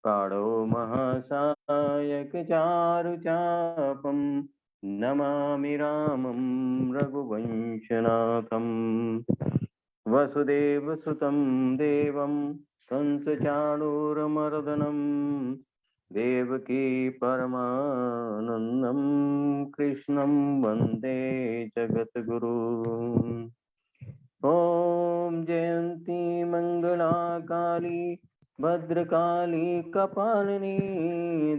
काळो महासायकचारुचापं नमामि रामं रघुवंशनाथं वसुदेवसुतं देवं कंसचाणूरमर्दनं देवकी परमानन्दं कृष्णं वन्दे जगद्गुरुम्। ॐ जयन्ती मङ्गलाकाली भद्रकाली कपालिनी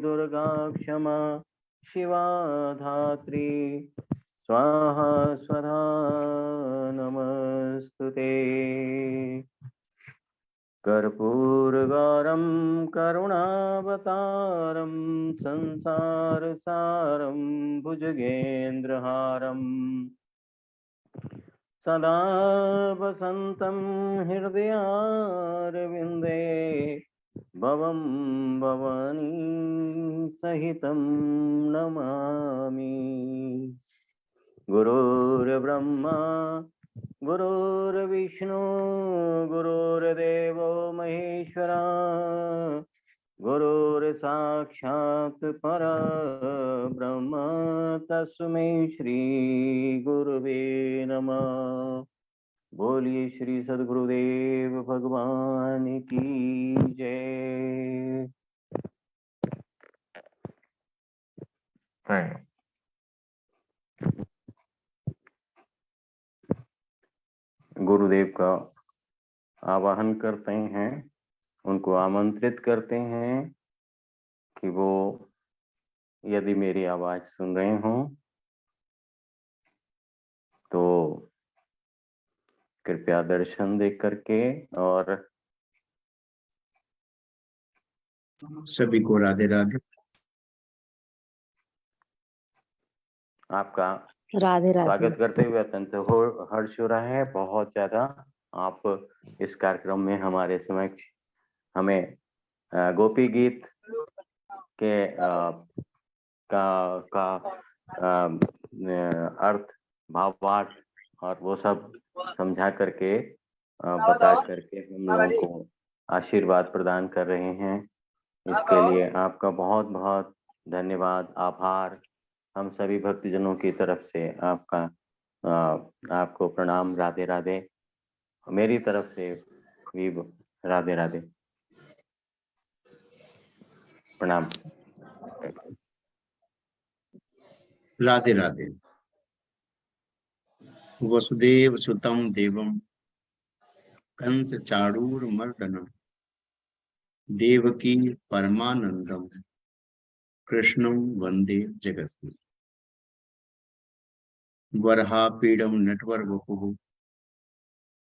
दुर्गा क्षमा शिवा धात्री स्वाहा स्वधा नमस्तुते। कर्पूरगौरं करुणावतारं संसारसारं भुजगेन्द्रहारम् सदा वसन्तं हृदयारविन्दे भवं भवानी सहितं नमामि। गुरुर्ब्रह्मा गुरुर्विष्णु गुरुर्देवो महेश्वरा गुरुर्साक्षात् परब्रह्म तस्मै श्री गुरुवे नमः। बोलिए श्री सद्गुरुदेव भगवान की जय। गुरुदेव का आवाहन करते हैं, उनको आमंत्रित करते हैं कि वो यदि मेरी आवाज सुन रहे हों तो कृपया दर्शन देख करके और सभी को राधे राधे। आपका राधे राधे। स्वागत करते हुए अत्यंत हर्ष हो रहा है, बहुत ज्यादा। आप इस कार्यक्रम में हमारे समक्ष हमें गोपी गीत के का अर्थ भावार्थ और वो सब समझा करके बता करके हम लोगों को आशीर्वाद प्रदान कर रहे हैं। इसके लिए आपका बहुत बहुत धन्यवाद, आभार हम सभी भक्तजनों की तरफ से आपका आपको प्रणाम। राधे राधे। मेरी तरफ से भी राधे राधे, प्रणाम। राधे राधे। वसुदेव सुतं देवं कंस चाणूर मर्दनम देवकी परमानंदम कृष्णं वंदे जगद्गुरु। वरहापीडं नटवरवपुः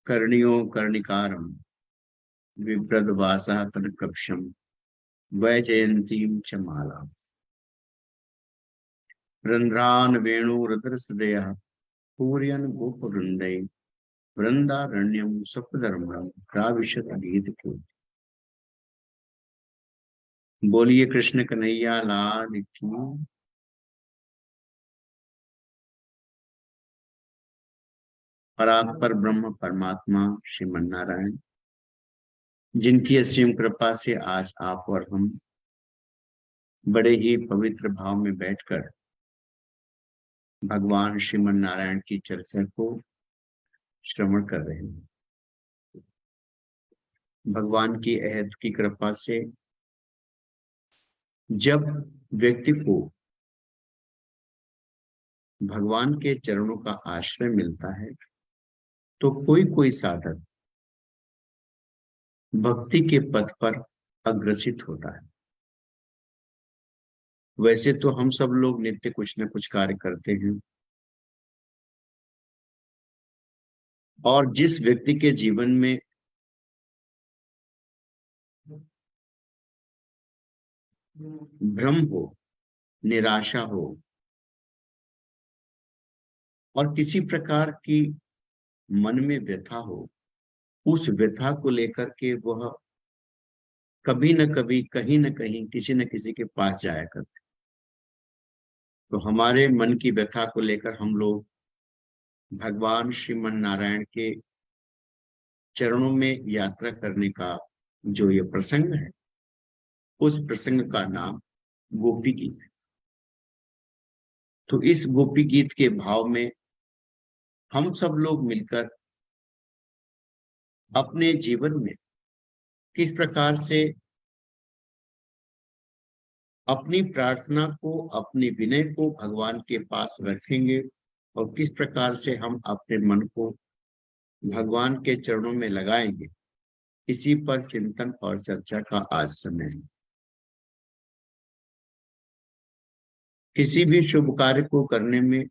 कर्णियो कर्णिकारं बिभ्रद्वासः कनकवक्षं वैजयन्तीं च मालाम्। रन्ध्रान् वेणुरुदरसदयः पूरयन् गोपवृन्दै वृन्दारण्यं सप्तधर्मं प्राविशत गीतको। बोलिए कृष्ण कन्हैया लाल की। परात्पर ब्रह्म परमात्मा श्रीमन नारायण, जिनकी असीम कृपा से आज आप और हम बड़े ही पवित्र भाव में बैठकर भगवान श्रीमन नारायण की चर्चा को श्रवण कर रहे हैं। भगवान की अहद की कृपा से जब व्यक्ति को भगवान के चरणों का आश्रय मिलता है तो कोई कोई साधक भक्ति के पथ पर अग्रसित होता है। वैसे तो हम सब लोग नित्य कुछ न कुछ कार्य करते हैं, और जिस व्यक्ति के जीवन में भ्रम हो, निराशा हो और किसी प्रकार की मन में व्यथा हो, उस व्यथा को लेकर के वह कभी न कभी कहीं न कहीं किसी न किसी के पास जाया करते। तो हमारे मन की व्यथा को लेकर हम लोग भगवान श्रीमन नारायण के चरणों में यात्रा करने का जो ये प्रसंग है, उस प्रसंग का नाम गोपी गीत है। तो इस गोपी गीत के भाव में हम सब लोग मिलकर अपने जीवन में किस प्रकार से अपनी प्रार्थना को, अपने विनय को भगवान के पास रखेंगे और किस प्रकार से हम अपने मन को भगवान के चरणों में लगाएंगे, इसी पर चिंतन और चर्चा का आज समय है। किसी भी शुभ कार्य को करने में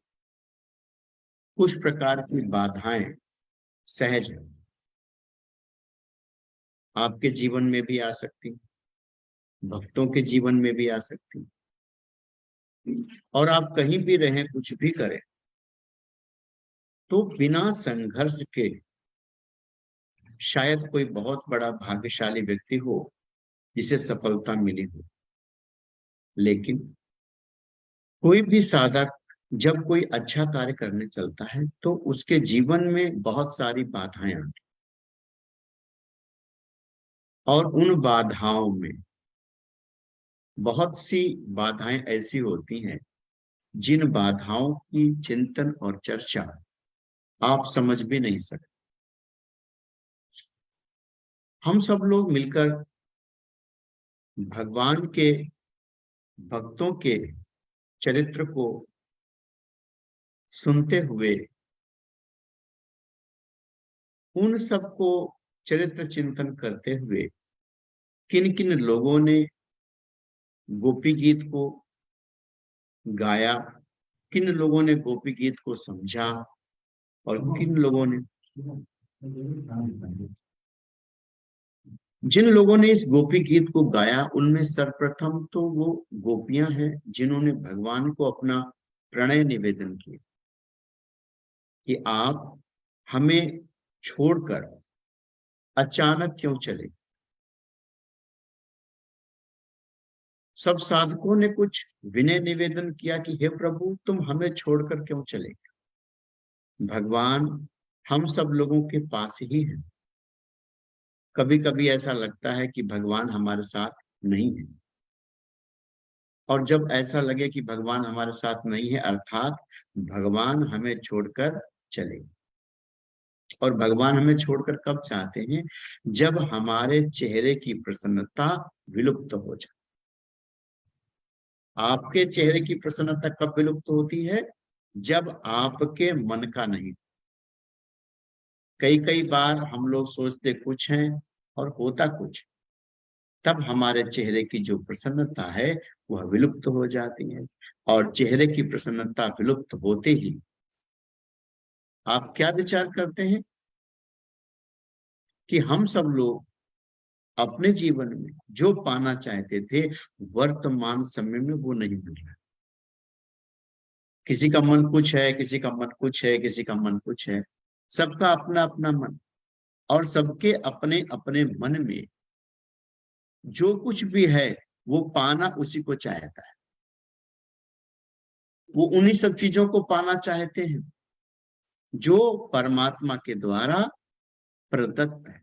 कुछ प्रकार की बाधाएं सहज है, आपके जीवन में भी आ सकती, भक्तों के जीवन में भी आ सकती, और आप कहीं भी रहें, कुछ भी करें, तो बिना संघर्ष के शायद कोई बहुत बड़ा भाग्यशाली व्यक्ति हो जिसे सफलता मिली हो। लेकिन कोई भी साधक जब कोई अच्छा कार्य करने चलता है तो उसके जीवन में बहुत सारी बाधाएं आती, और उन बाधाओं में बहुत सी बाधाएं ऐसी होती हैं जिन बाधाओं की चिंतन और चर्चा आप समझ भी नहीं सकते। हम सब लोग मिलकर भगवान के भक्तों के चरित्र को सुनते हुए उन सबको चरित्र चिंतन करते हुए किन किन लोगों ने गोपी गीत को गाया, किन लोगों ने गोपी गीत को समझा, और किन लोगों ने, जिन लोगों ने इस गोपी गीत को गाया उनमें सर्वप्रथम तो वो गोपियां हैं जिन्होंने भगवान को अपना प्रणय निवेदन किया कि आप हमें छोड़कर अचानक क्यों चले। सब साधकों ने कुछ विनय निवेदन किया कि हे प्रभु, तुम हमें छोड़कर क्यों चले। भगवान हम सब लोगों के पास ही है। कभी कभी ऐसा लगता है कि भगवान हमारे साथ नहीं है, और जब ऐसा लगे कि भगवान हमारे साथ नहीं है, अर्थात भगवान हमें छोड़कर चले। और भगवान हमें छोड़कर कब चाहते हैं? जब हमारे चेहरे की प्रसन्नता विलुप्त हो जाए। आपके चेहरे की प्रसन्नता कब विलुप्त होती है? जब आपके मन का नहीं। कई कई बार हम लोग सोचते कुछ हैं और होता कुछ, तब हमारे चेहरे की जो प्रसन्नता है वह विलुप्त हो जाती है। और चेहरे की प्रसन्नता विलुप्त होते ही आप क्या विचार करते हैं कि हम सब लोग अपने जीवन में जो पाना चाहते थे वर्तमान समय में वो नहीं मिल रहा। किसी का मन कुछ है, किसी का मन कुछ है, किसी का मन कुछ है, सबका अपना अपना मन, और सबके अपने अपने मन में जो कुछ भी है वो पाना उसी को चाहता है। वो उन्हीं सब चीजों को पाना चाहते हैं जो परमात्मा के द्वारा प्रदत्त है।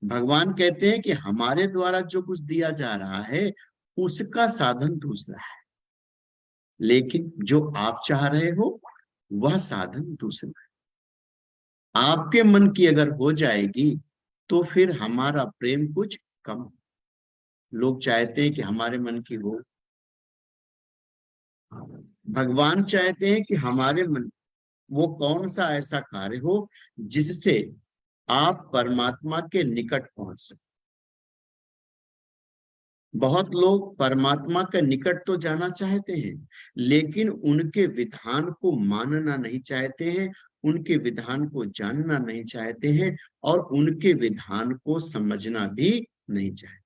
भगवान कहते हैं कि हमारे द्वारा जो कुछ दिया जा रहा है उसका साधन दूसरा है, लेकिन जो आप चाह रहे हो वह साधन दूसरा है। आपके मन की अगर हो जाएगी तो फिर हमारा प्रेम कुछ कम। लोग चाहते हैं कि हमारे मन की हो, भगवान चाहते हैं कि हमारे मन वो कौन सा ऐसा कार्य हो जिससे आप परमात्मा के निकट पहुंच सके। बहुत लोग परमात्मा के निकट तो जाना चाहते हैं, लेकिन उनके विधान को मानना नहीं चाहते हैं, उनके विधान को जानना नहीं चाहते हैं, और उनके विधान को समझना भी नहीं चाहते।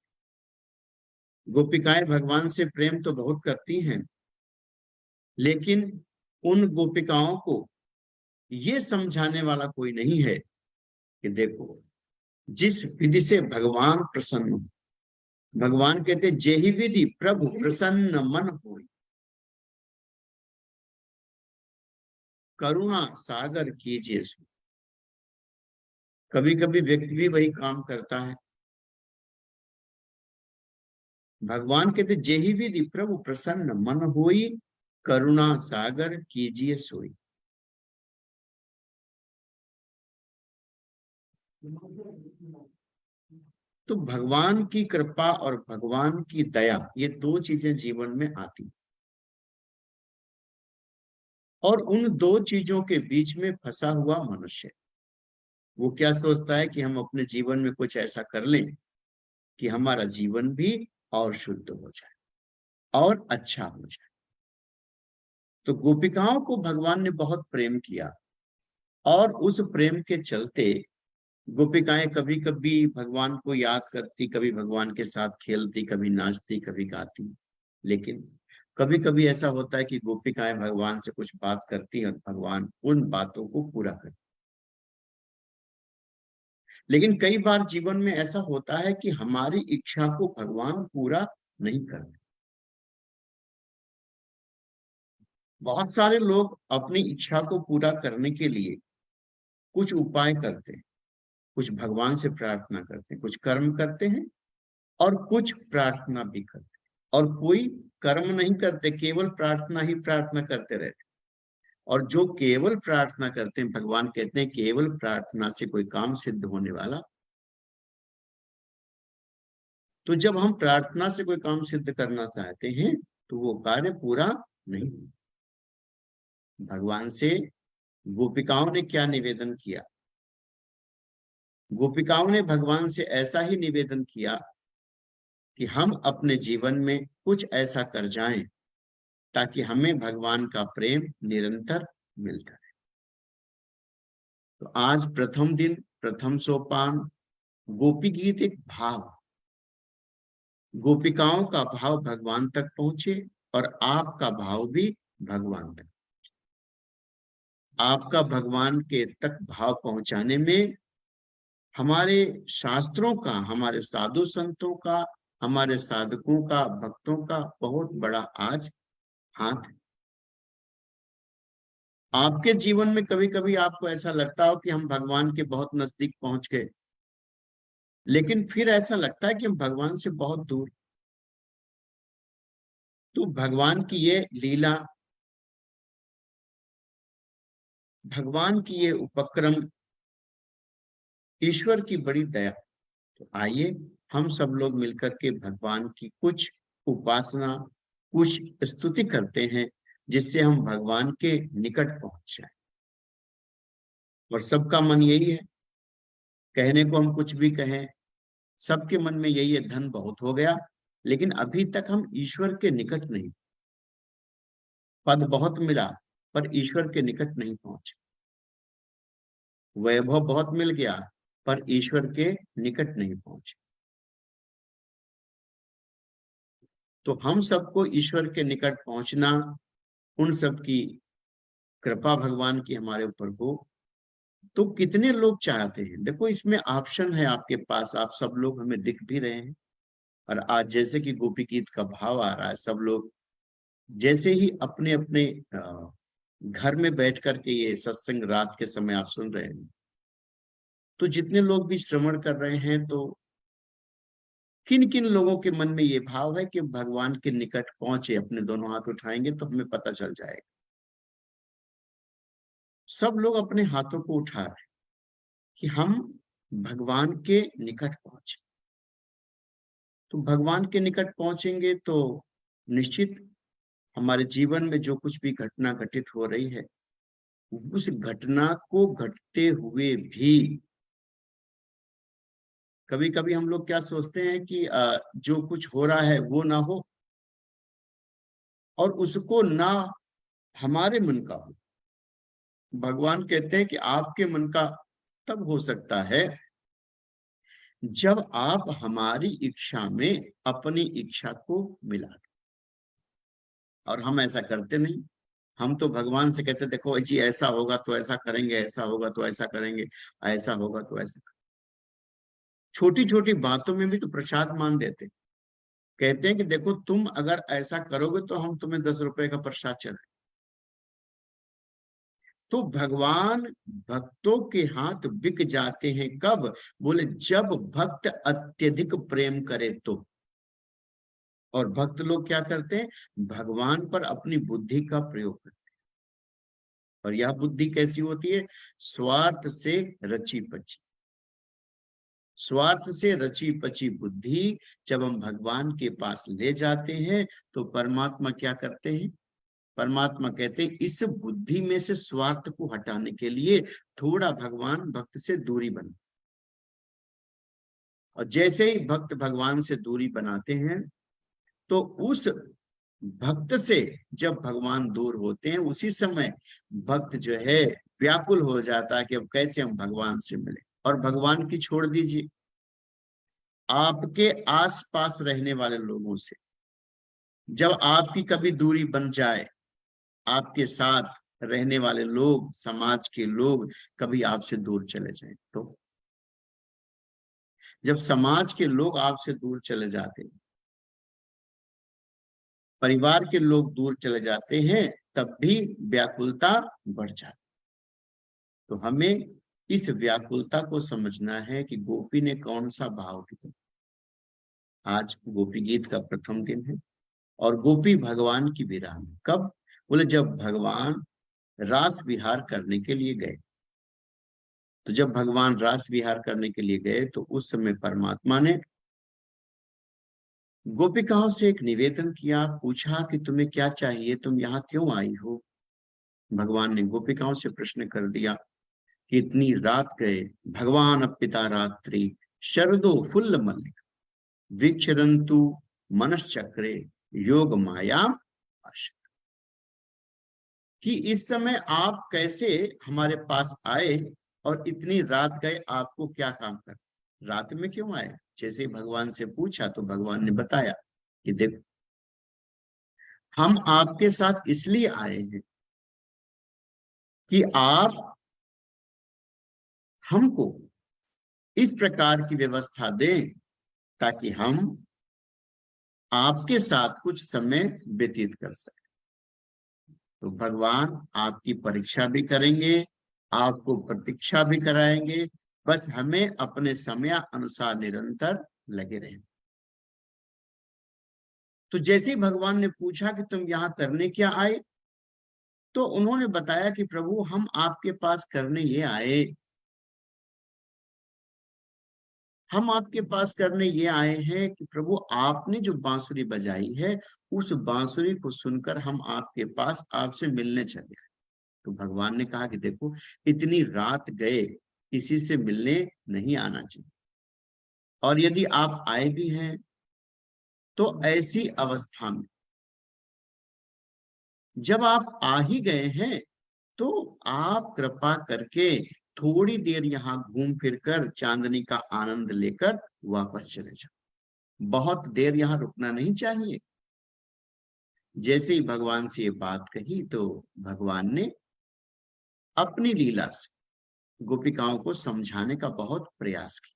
गोपिकाएं भगवान से प्रेम तो बहुत करती हैं, लेकिन उन गोपिकाओं को ये समझाने वाला कोई नहीं है कि देखो, जिस विधि से भगवान प्रसन्न हो, भगवान कहते जेहि विधि प्रभु प्रसन्न मन हो, करुणा सागर कीजिए सो। कभी कभी व्यक्ति भी वही काम करता है, भगवान कहते जेहि विधि प्रभु प्रसन्न मन होई, करुणा सागर कीजिए सोई। तो भगवान की कृपा और भगवान की दया, ये दो चीजें जीवन में आती, और उन दो चीजों के बीच में फंसा हुआ मनुष्य, वो क्या सोचता है कि हम अपने जीवन में कुछ ऐसा कर लें कि हमारा जीवन भी और शुद्ध हो जाए और अच्छा हो जाए। तो गोपिकाओं को भगवान ने बहुत प्रेम किया, और उस प्रेम के चलते गोपिकाएं कभी कभी भगवान को याद करती, कभी भगवान के साथ खेलती, कभी नाचती, कभी गाती। लेकिन कभी कभी ऐसा होता है कि गोपिकाएं भगवान से कुछ बात करती और भगवान उन बातों को पूरा करते। लेकिन कई बार जीवन में ऐसा होता है कि हमारी इच्छा को भगवान पूरा नहीं करते। बहुत सारे लोग अपनी इच्छा को पूरा करने के लिए कुछ उपाय करते हैं, कुछ भगवान से प्रार्थना करते हैं, कुछ कर्म करते हैं, और कुछ प्रार्थना भी करते हैं, और कोई कर्म नहीं करते, केवल प्रार्थना ही प्रार्थना करते रहते। और जो केवल प्रार्थना करते हैं, भगवान कहते हैं केवल प्रार्थना से कोई काम सिद्ध होने वाला। तो जब हम प्रार्थना से कोई काम सिद्ध करना चाहते हैं तो वो कार्य पूरा नहीं। भगवान से गोपिकाओं ने क्या निवेदन किया? गोपिकाओं ने भगवान से ऐसा ही निवेदन किया कि हम अपने जीवन में कुछ ऐसा कर जाएं ताकि हमें भगवान का प्रेम निरंतर मिलता रहे। तो आज प्रथम दिन, प्रथम सोपान, गोपी गीत एक भाव, गोपिकाओं का भाव भगवान तक पहुंचे और आपका भाव भी भगवान तक। आपका भगवान के तक भाव पहुंचाने में हमारे शास्त्रों का, हमारे साधु संतों का, हमारे साधकों का, भक्तों का बहुत बड़ा आज हाथ है। आपके जीवन में कभी कभी आपको ऐसा लगता हो कि हम भगवान के बहुत नजदीक पहुंच गए, लेकिन फिर ऐसा लगता है कि हम भगवान से बहुत दूर। तो भगवान की ये लीला, भगवान की ये उपक्रम, ईश्वर की बड़ी दया। तो आइए हम सब लोग मिलकर के भगवान की कुछ उपासना, कुछ स्तुति करते हैं, जिससे हम भगवान के निकट पहुंच जाए। और सबका मन यही है, कहने को हम कुछ भी कहें, सबके मन में यही है, धन बहुत हो गया, लेकिन अभी तक हम ईश्वर के निकट नहीं। पद बहुत मिला पर ईश्वर के निकट नहीं पहुंचे, वैभव बहुत मिल गया पर ईश्वर के निकट नहीं पहुंचे। तो हम सबको ईश्वर के निकट पहुंचना, उन सब की कृपा भगवान की हमारे ऊपर हो, तो कितने लोग चाहते हैं। देखो इसमें ऑप्शन है आपके पास, आप सब लोग हमें दिख भी रहे हैं। और आज जैसे कि गोपी गीत का भाव आ रहा है, सब लोग जैसे ही अपने अपने घर में बैठ करके ये सत्संग रात के समय आप सुन रहे हैं, तो जितने लोग भी श्रवण कर रहे हैं, तो किन किन लोगों के मन में ये भाव है कि भगवान के निकट पहुंचे, अपने दोनों हाथ उठाएंगे तो हमें पता चल जाएगा। सब लोग अपने हाथों को उठा रहे हैं कि हम भगवान के निकट पहुंचे। तो भगवान के निकट पहुंचेंगे तो निश्चित हमारे जीवन में जो कुछ भी घटना घटित हो रही है, उस घटना को घटते हुए भी कभी कभी हम लोग क्या सोचते हैं कि जो कुछ हो रहा है वो ना हो, और उसको ना हमारे मन का हो। भगवान कहते हैं कि आपके मन का तब हो सकता है जब आप हमारी इच्छा में अपनी इच्छा को मिला। और हम ऐसा करते नहीं। हम तो भगवान से कहते देखो जी ऐसा होगा तो ऐसा करेंगे, ऐसा होगा तो ऐसा करेंगे, ऐसा होगा तो ऐसा। छोटी छोटी बातों में भी तो प्रसाद मान देते, कहते हैं कि देखो तुम अगर ऐसा करोगे तो हम तुम्हें 10 रुपए का प्रसाद चढ़ाएं। तो भगवान भक्तों के हाथ बिक जाते हैं कब? बोले जब भक्त अत्यधिक प्रेम करे तो। और भक्त लोग क्या करते हैं, भगवान पर अपनी बुद्धि का प्रयोग करते हैं। और यह बुद्धि कैसी होती है, स्वार्थ से रची पची। स्वार्थ से रची पची बुद्धि जब हम भगवान के पास ले जाते हैं तो परमात्मा क्या करते हैं, परमात्मा कहते हैं इस बुद्धि में से स्वार्थ को हटाने के लिए थोड़ा भगवान भक्त से दूरी बना। और जैसे ही भक्त भगवान से दूरी बनाते हैं तो उस भक्त से जब भगवान दूर होते हैं उसी समय भक्त जो है व्याकुल हो जाता है कि अब कैसे हम भगवान से मिले। और भगवान की छोड़ दीजिए, आपके आसपास रहने वाले लोगों से जब आपकी कभी दूरी बन जाए, आपके साथ रहने वाले लोग, समाज के लोग कभी आपसे दूर चले जाएं, तो जब समाज के लोग आपसे दूर चले जाते हैं, परिवार के लोग दूर चले जाते हैं, तब भी व्याकुलता बढ़ जाती। तो हमें इस व्याकुलता को समझना है कि गोपी ने कौन सा भाव दिया। आज गोपी गीत का प्रथम दिन है और गोपी भगवान की विराम। कब? बोले जब भगवान रास विहार करने के लिए गए। तो जब भगवान रास विहार करने के लिए गए तो उस समय परमात्मा ने गोपिकाओं से एक निवेदन किया, पूछा कि तुम्हें क्या चाहिए, तुम यहाँ क्यों आई हो। भगवान ने गोपिकाओं से प्रश्न कर दिया कि इतनी रात गए, भगवान अपिता रात्रि शरदो फुल्ल मल्लिक विचरंतु मनश्चक्रे योग मायाम आश। कि इस समय आप कैसे हमारे पास आए और इतनी रात गए, आपको क्या काम कर, रात में क्यों आए। जैसे ही भगवान से पूछा तो भगवान ने बताया कि देखो हम आपके साथ इसलिए आए हैं कि आप हमको इस प्रकार की व्यवस्था दें ताकि हम आपके साथ कुछ समय व्यतीत कर सकें। तो भगवान आपकी परीक्षा भी करेंगे, आपको प्रतीक्षा भी कराएंगे, बस हमें अपने समय अनुसार निरंतर लगे रहें। तो जैसे ही भगवान ने पूछा कि तुम यहाँ करने क्या आए, तो उन्होंने बताया कि प्रभु हम आपके पास करने ये आए, हम आपके पास करने ये आए हैं कि प्रभु आपने जो बांसुरी बजाई है उस बांसुरी को सुनकर हम आपके पास आपसे मिलने चले आए। तो भगवान ने कहा कि देखो इतनी रात गए, किसी से मिलने नहीं आना चाहिए, और यदि आप आए भी हैं तो ऐसी अवस्था में जब आप आ ही गए हैं तो आप कृपा करके थोड़ी देर यहाँ घूम फिर कर चांदनी का आनंद लेकर वापस चले जाओ, बहुत देर यहाँ रुकना नहीं चाहिए। जैसे ही भगवान से ये बात कही तो भगवान ने अपनी लीला से गोपिकाओं को समझाने का बहुत प्रयास किया।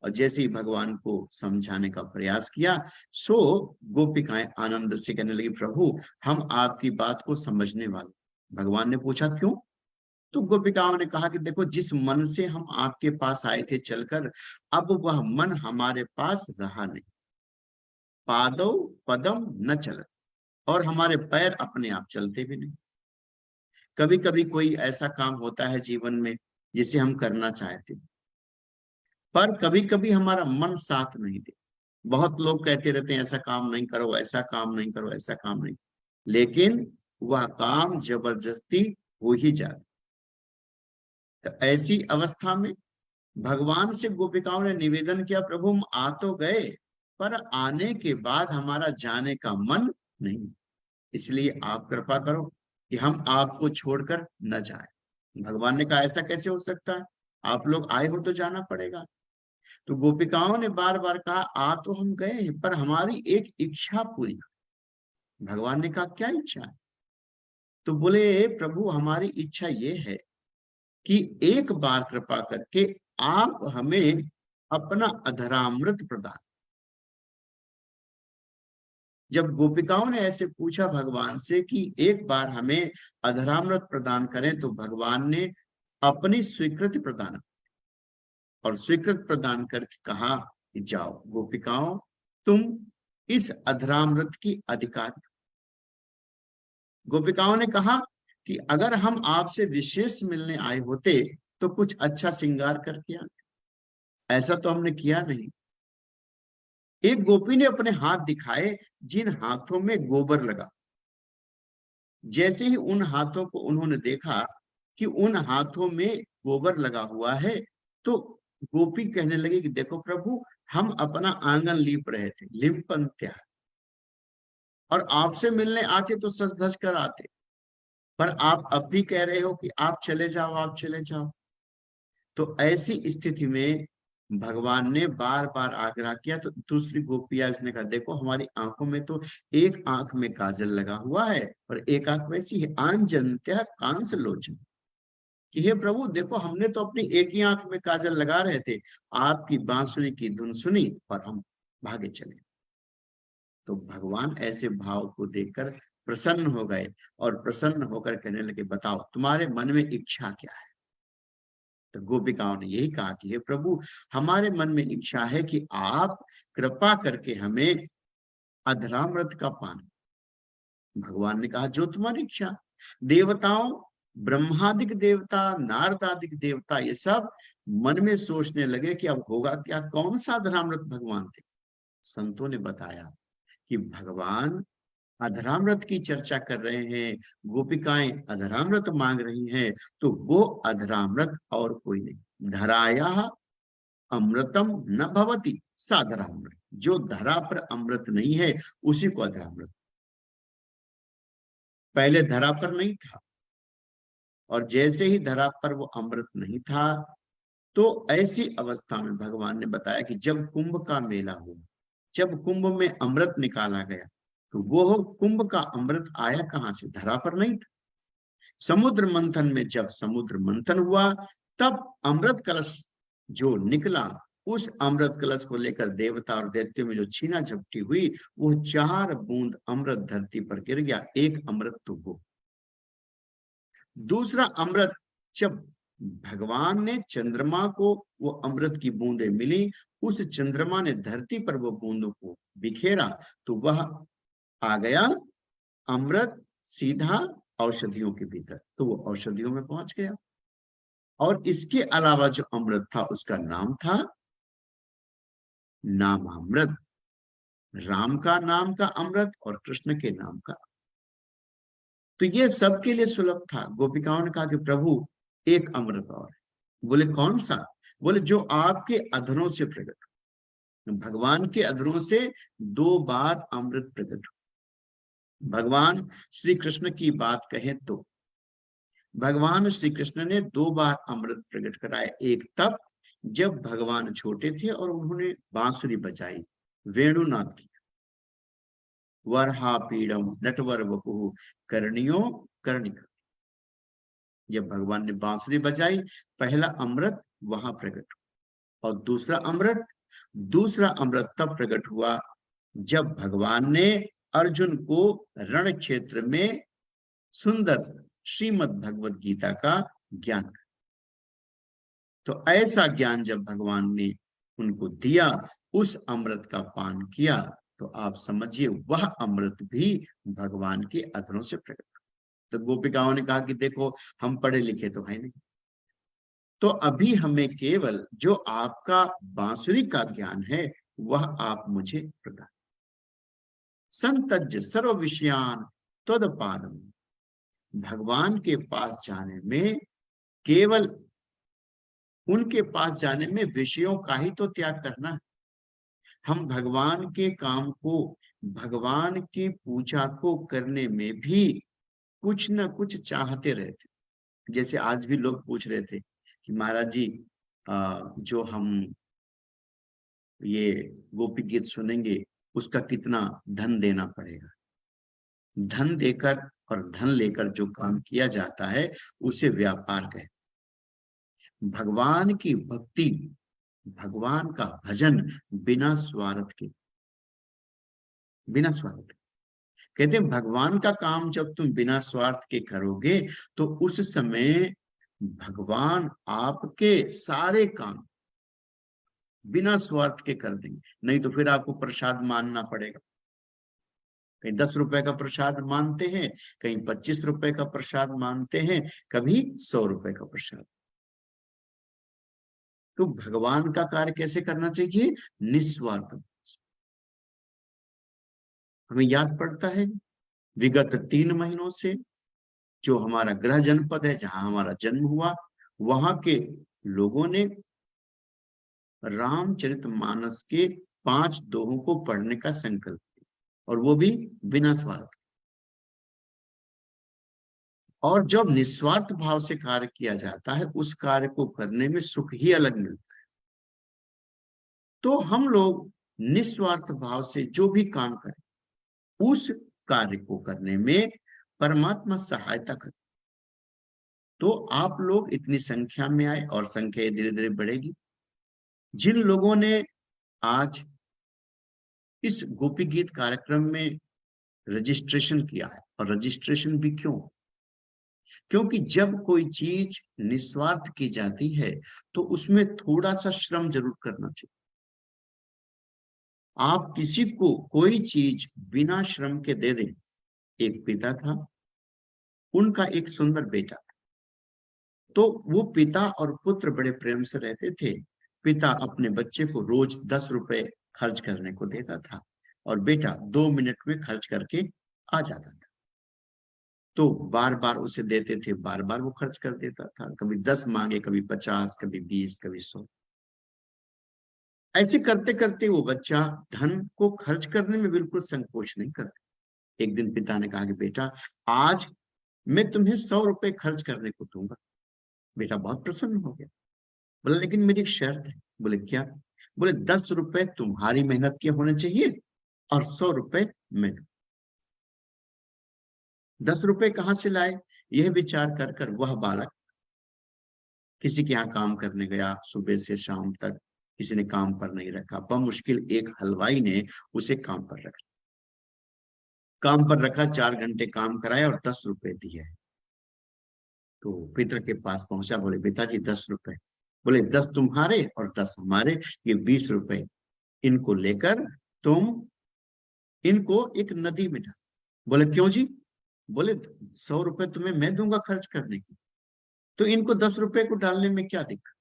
और जैसे ही भगवान को समझाने का प्रयास किया सो गोपिकाएं आनंद से कहने लगी, प्रभु हम आपकी बात को समझने वाले। भगवान ने पूछा क्यों? तो गोपिकाओं ने कहा कि देखो जिस मन से हम आपके पास आए थे चलकर, अब वह मन हमारे पास रहा नहीं। पादौ पदम न चलत, और हमारे पैर अपने आप चलते भी नहीं। कभी कभी कोई ऐसा काम होता है जीवन में जिसे हम करना चाहते, पर कभी कभी हमारा मन साथ नहीं दे। बहुत लोग कहते रहते हैं ऐसा काम नहीं करो, ऐसा काम नहीं करो, ऐसा काम नहीं, लेकिन वह काम जबरदस्ती हो ही जाता। तो ऐसी अवस्था में भगवान से गोपिकाओं ने निवेदन किया, प्रभु हम आ तो गए पर आने के बाद हमारा जाने का मन नहीं, इसलिए आप कृपा करो कि हम आपको छोड़कर न जाएं। भगवान ने कहा ऐसा कैसे हो सकता है, आप लोग आए हो तो जाना पड़ेगा। तो गोपिकाओं ने बार बार कहा आ तो हम गए हैं पर हमारी एक इच्छा पूरी। भगवान ने कहा क्या इच्छा है? तो बोले प्रभु हमारी इच्छा ये है कि एक बार कृपा करके आप हमें अपना अधरामृत प्रदान। जब गोपिकाओं ने ऐसे पूछा भगवान से कि एक बार हमें अधरामृत प्रदान करें, तो भगवान ने अपनी स्वीकृति प्रदान और स्वीकृत प्रदान करके कहा कि जाओ गोपिकाओं, तुम इस अधरामृत की अधिकारी। गोपिकाओं ने कहा कि अगर हम आपसे विशेष मिलने आए होते तो कुछ अच्छा श्रृंगार करके आते, ऐसा तो हमने किया नहीं। एक गोपी ने अपने हाथ दिखाए, जिन हाथों में गोबर लगा। जैसे ही उन हाथों को उन्होंने देखा कि उन हाथों में गोबर लगा हुआ है, तो गोपी कहने लगी कि देखो प्रभु, हम अपना आंगन लीप रहे थे, लिम्पंत्या, और आपसे मिलने आते तो सज धज कर आते, पर आप अब भी कह रहे हो कि आप चले जाओ, आप चले जाओ। तो ऐसी स्थिति में भगवान ने बार बार आग्रह किया, तो दूसरी गोपियां उसने कहा, देखो हमारी आंखों में तो एक आंख में काजल लगा हुआ है और एक आंख वैसी है, आंजन्त्य कांस लोचन, कि हे प्रभु देखो, हमने तो अपनी एक ही आंख में काजल लगा रहे थे, आपकी बांसुरी की धुन सुनी और हम भागे चले। तो भगवान ऐसे भाव को देखकर प्रसन्न हो गए और प्रसन्न होकर कहने लगे, बताओ तुम्हारे मन में इच्छा क्या है। तो गोपिकाओं ने यही कहा कि हे प्रभु, हमारे मन में इच्छा है कि आप कृपा करके हमें अधरामृत का पान। भगवान ने कहा, जो तुम्हारी इच्छा। देवताओं, ब्रह्मादिक देवता, नारदादिक देवता, ये सब मन में सोचने लगे कि अब होगा क्या, कौन सा अधरामृत भगवान थे। संतों ने बताया कि भगवान अधरामृत की चर्चा कर रहे हैं, गोपिकाएं अधरामृत मांग रही हैं, तो वो अधरामृत और कोई नहीं। धराया अमृतम न भवति साधरामृत, जो धरा पर अमृत नहीं है उसी को अधरामृत। पहले धरा पर नहीं था, और जैसे ही धरा पर वो अमृत नहीं था, तो ऐसी अवस्था में भगवान ने बताया कि जब कुंभ का मेला हुआ, जब कुंभ में अमृत निकाला गया, तो वो कुंभ का अमृत आया कहां से, धरा पर नहीं था। समुद्र मंथन में जब समुद्र मंथन हुआ, तब अमृत कलश जो निकला, उस अमृत कलश को लेकर देवता और दैत्यों में जो छीना झपटी हुई, वो 4 बूंद अमृत धरती पर गिर गया। एक अमृत तो वो। दूसरा अमृत, जब भगवान ने चंद्रमा को वो अमृत की बूंदें मिली, उस चंद्रमा ने धरती पर वो बूंदों को बिखेरा, तो वह आ गया अमृत सीधा औषधियों के भीतर, तो वो औषधियों में पहुंच गया। और इसके अलावा जो अमृत था, उसका नाम था नामामृत, राम का नाम का अमृत और कृष्ण के नाम का। तो ये सबके लिए सुलभ था। गोपिकाओं ने कहा कि प्रभु एक अमृत और है। बोले कौन सा? बोले जो आपके अधरों से प्रकट, भगवान के अधरों से 2 बार अमृत प्रकट। भगवान श्री कृष्ण की बात कहें तो भगवान श्री कृष्ण ने 2 बार अमृत प्रकट कराया। एक तब जब भगवान छोटे थे और उन्होंने बांसुरी बजाई, वेणुनाद की, वरहा पीड़म नटवर वपुः कर्णियो कर्णिक। जब भगवान ने बांसुरी बजाई, पहला अमृत वहां प्रकट हुआ। और दूसरा अमृत तब प्रकट हुआ जब भगवान ने अर्जुन को रण क्षेत्र में सुंदर श्रीमद् भगवत गीता का ज्ञान। तो ऐसा ज्ञान जब भगवान ने उनको दिया, उस अमृत का पान किया, तो आप समझिए वह अमृत भी भगवान के अधरों से प्रकट। तो गोपिकाओं ने कहा कि देखो, हम पढ़े लिखे तो है नहीं, तो अभी हमें केवल जो आपका बांसुरी का ज्ञान है वह आप मुझे प्रदान। संतज्ज सर्व विषयान त्वदपादम, भगवान के पास जाने में, केवल उनके पास जाने में विषयों का ही तो त्याग करना है। हम भगवान के काम को, भगवान की पूजा को करने में भी कुछ न कुछ चाहते रहते। जैसे आज भी लोग पूछ रहे थे कि महाराज जी, जो हम ये गोपी गीत सुनेंगे उसका कितना धन देना पड़ेगा। धन देकर और धन लेकर जो काम किया जाता है उसे व्यापार कहते। भगवान की भक्ति, भगवान का भजन बिना स्वार्थ के, बिना स्वार्थ के। कहते हैं भगवान का काम जब तुम बिना स्वार्थ के करोगे तो उस समय भगवान आपके सारे काम बिना स्वार्थ के कर देंगे। नहीं तो फिर आपको प्रसाद मानना पड़ेगा। कहीं 10 रुपए का प्रसाद मानते हैं, कहीं 25 रुपए का प्रसाद मानते हैं, कभी 100 रुपए का प्रसाद। तो भगवान का कार्य कैसे करना चाहिए? निस्वार्थ। हमें याद पड़ता है विगत 3 महीनों से जो हमारा गृह जनपद है, जहां हमारा जन्म हुआ, वहां के लोगों ने रामचरितमानस के 5 दोहों को पढ़ने का संकल्प किया, और वो भी बिना स्वार्थ। और जब निस्वार्थ भाव से कार्य किया जाता है, उस कार्य को करने में सुख ही अलग मिलता है। तो हम लोग निस्वार्थ भाव से जो भी काम करें, उस कार्य को करने में परमात्मा सहायता करे। तो आप लोग इतनी संख्या में आए, और संख्या धीरे धीरे बढ़ेगी। जिन लोगों ने आज इस गोपी गीत कार्यक्रम में रजिस्ट्रेशन किया है, और रजिस्ट्रेशन भी क्यों? क्योंकि जब कोई चीज निस्वार्थ की जाती है तो उसमें थोड़ा सा श्रम जरूर करना चाहिए। आप किसी को कोई चीज बिना श्रम के दे दें। एक पिता था, उनका एक सुंदर बेटा था। तो वो पिता और पुत्र बड़े प्रेम से रहते थे। पिता अपने बच्चे को रोज 10 रुपए खर्च करने को देता था, और बेटा 2 मिनट में खर्च करके आ जाता था। तो बार बार उसे देते थे, बार बार वो खर्च कर देता था। कभी 10 मांगे, कभी 50, कभी 20, कभी 100। ऐसे करते करते वो बच्चा धन को खर्च करने में बिल्कुल संकोच नहीं करता। एक दिन पिता ने कहा कि बेटा, आज मैं तुम्हें 100 रुपए खर्च करने को दूंगा। बेटा बहुत प्रसन्न हो गया। बोले लेकिन मेरी एक शर्त है। बोले क्या? बोले 10 रुपए तुम्हारी मेहनत के होने चाहिए, और 100 रुपए मैं। 10 रुपए कहां से लाए? यह विचार कर कर वह बालक किसी के यहाँ काम करने गया। सुबह से शाम तक किसी ने काम पर नहीं रखा। बमुश्किल एक हलवाई ने उसे काम पर रखा। काम पर रखा, 4 घंटे काम कराया, और 10 रुपए दिए। तो पिता के पास पहुंचा, बोले पिताजी 10 रुपए। बोले 10 तुम्हारे और 10 हमारे, ये 20 रुपए। इनको लेकर तुम इनको एक नदी में डाल। बोले क्यों जी? बोले 100 रुपए तुम्हें मैं दूंगा खर्च करने की, तो इनको 10 रुपए को डालने में क्या दिक्कत?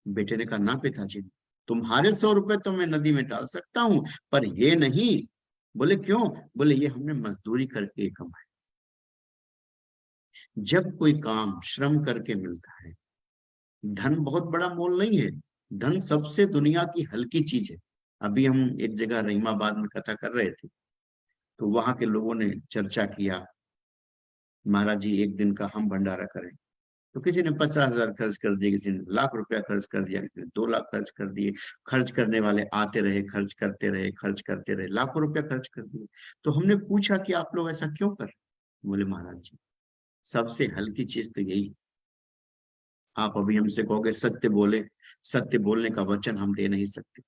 बेटे ने कहा ना पिताजी, तुम्हारे 100 रुपए तो मैं नदी में डाल सकता हूं, पर ये नहीं। बोले क्यों? बोले ये हमने मजदूरी करके कमाए। जब कोई काम श्रम करके मिलता है, धन बहुत बड़ा मोल नहीं है। धन सबसे दुनिया की हल्की चीज है। अभी हम एक जगह रहीमाबाद में कथा कर रहे थे, तो वहां के लोगों ने चर्चा किया, महाराज जी एक दिन का हम भंडारा करें। तो किसी ने 50,000 खर्च कर दिए, किसी ने ₹1,00,000 खर्च कर दिया, किसी ने 2 लाख खर्च कर दिए। खर्च करने वाले आते रहे, खर्च करते रहे, खर्च करते रहे, लाखों रुपया खर्च कर दिए। तो हमने पूछा कि आप लोग ऐसा क्यों कर रहे? बोले महाराज जी, सबसे हल्की चीज तो यही। आप अभी हमसे कहोगे सत्य बोले, सत्य बोलने का वचन हम दे नहीं सकते।